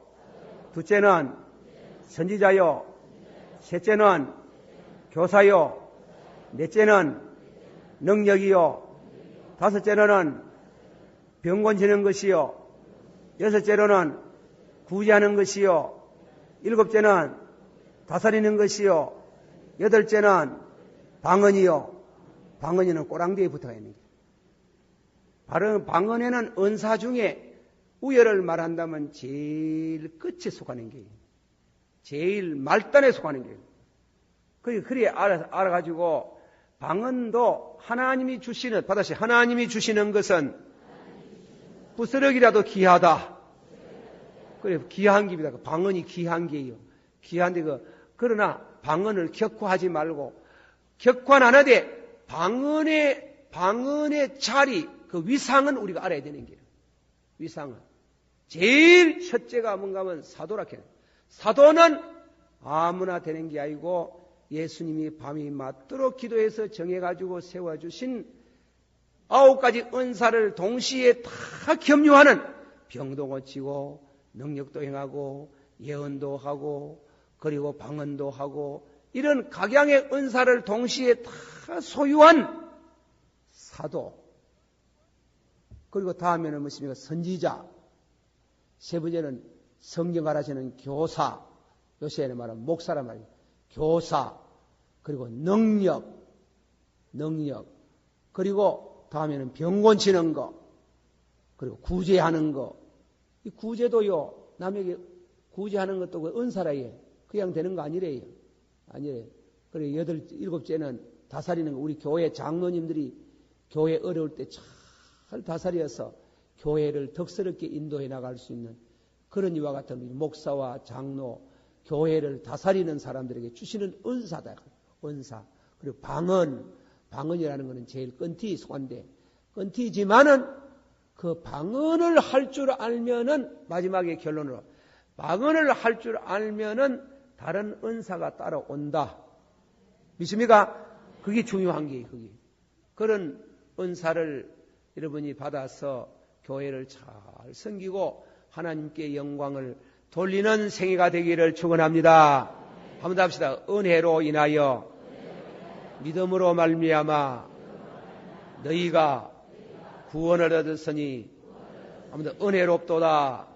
둘째는 선지자요, 셋째는 교사요, 넷째는 능력이요, 다섯째로는 병곤 지는 것이요, 여섯째로는 구제하는 것이요, 일곱째는 다스리는 것이요, 여덟째는 방언이요. 방언이는 꼬랑대에 붙어 있는 거예요. 바로 방언에는 은사 중에 우열을 말한다면 제일 끝에 속하는 게요. 제일 말단에 속하는 게요. 그래 알아가지고, 방언도 하나님이 주시는, 받아시 하나님이 주시는 것은 부스러기라도 귀하다. 그래, 귀한 기입니다. 방언이 귀한 게요. 귀한데 그러나 방언을 격화하지 말고, 격화는 안 하되 방언의 자리, 그 위상은 우리가 알아야 되는 게요. 위상은. 제일 첫째가 뭔가 하면 사도라 해요. 사도는 아무나 되는 게 아니고, 예수님이 밤이 맞도록 기도해서 정해가지고 세워주신 9가지 은사를 동시에 다 겸유하는, 병도 고치고 능력도 행하고 예언도 하고 그리고 방언도 하고, 이런 각양의 은사를 동시에 다 소유한 사도. 그리고 다음에는 무엇입니까? 선지자. 세 번째는 성경 가르치는 교사. 요새는 말하면 목사란 말이에요. 교사. 그리고 능력. 그리고 다음에는 병곤 치는 거. 그리고 구제하는 거. 이 구제도요, 남에게 구제하는 것도 그 은사라요. 그냥 되는 거 아니래요. 그리고 일곱째는 다스리는 거. 우리 교회 장로님들이 교회 어려울 때 잘 다스려서 교회를 덕스럽게 인도해 나갈 수 있는 그런 이와 같은 목사와 장로, 교회를 다스리는 사람들에게 주시는 은사다. 은사. 그리고 방언. 방언이라는 것은 제일 끈티 속한데, 끈티지만은 그 방언을 할 줄 알면은, 마지막에 결론으로, 방언을 할 줄 알면은 다른 은사가 따라온다. 믿습니까? 그게 중요한 게, 그게. 그런 은사를 여러분이 받아서 교회를 잘 섬기고 하나님께 영광을 돌리는 생애가 되기를 축원합니다. 한번 더 합시다. 은혜로 인하여 믿음으로 말미암아 너희가 구원을 얻었으니, 한번 더 은혜롭도다.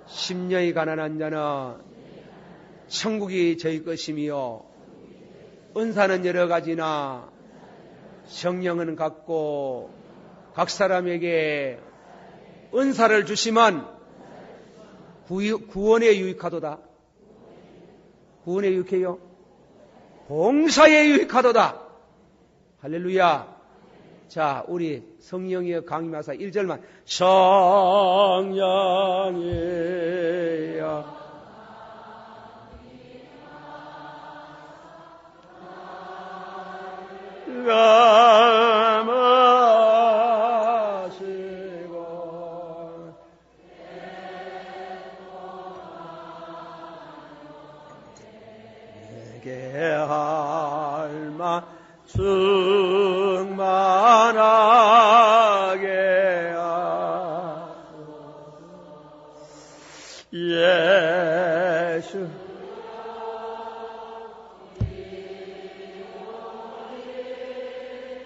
심령이 가난한 자는 천국이 저희 것이며, 은사는 여러 가지나 성령은 같고 각 사람에게 은사를 주시면 구원에 유익하도다. 구원에 유익해요? 봉사에 유익하도다. 할렐루야. 자, 우리 성령이여 강림하사 1절만. 성령이여 감하시고 내게 할만 충만하게 하소서. 예수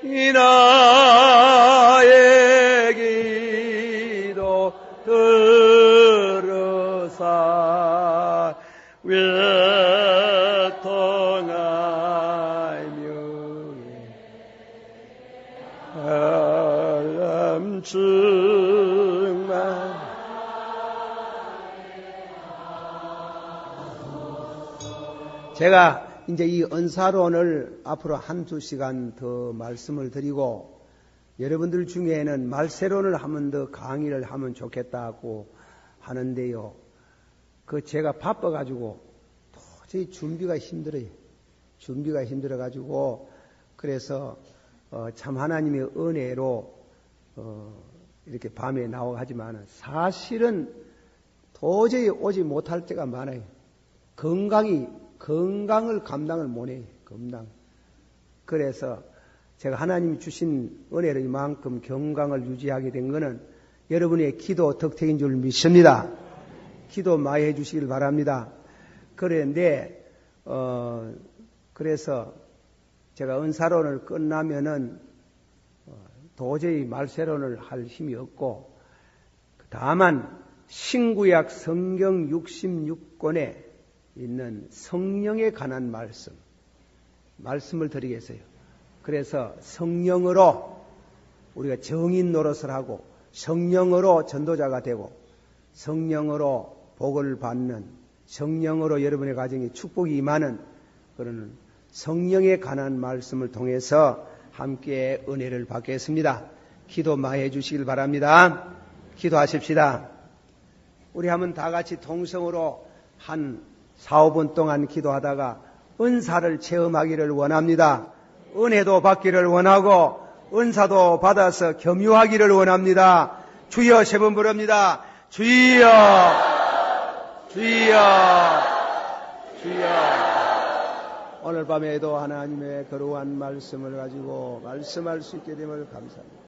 이 나의 기도 들으사 외통하며 알람 충만. 제가 이제 이 은사론을 앞으로 한두 시간 더 말씀을 드리고, 여러분들 중에는 말세론을 하면 더 강의를 하면 좋겠다고 하는데요. 제가 바빠가지고 도저히 준비가 힘들어요. 준비가 힘들어가지고, 그래서 참 하나님의 은혜로 이렇게 밤에 나오고 하지만 사실은 도저히 오지 못할 때가 많아요. 건강을 감당을 못해요. 건강. 그래서 제가 하나님이 주신 은혜로 이만큼 건강을 유지하게 된 것은 여러분의 기도 덕택인 줄 믿습니다. 기도 많이 해주시길 바랍니다. 그런데 그래서 제가 은사론을 끝나면은 도저히 말세론을 할 힘이 없고, 다만 신구약 성경 66권에 있는 성령에 관한 말씀을 드리겠어요. 그래서 성령으로 우리가 정인 노릇을 하고, 성령으로 전도자가 되고, 성령으로 복을 받는, 성령으로 여러분의 가정에 축복이 임하는 그런 성령에 관한 말씀을 통해서 함께 은혜를 받겠습니다. 기도 많이 해주시길 바랍니다. 기도하십시다. 우리 한번 다 같이 통성으로 한 4-5분 동안 기도하다가 은사를 체험하기를 원합니다. 은혜도 받기를 원하고 은사도 받아서 겸유하기를 원합니다. 주여 3번 부릅니다. 주여, 주여, 주여. 오늘 밤에도 하나님의 거룩한 말씀을 가지고 말씀할 수 있게 됨을 감사합니다.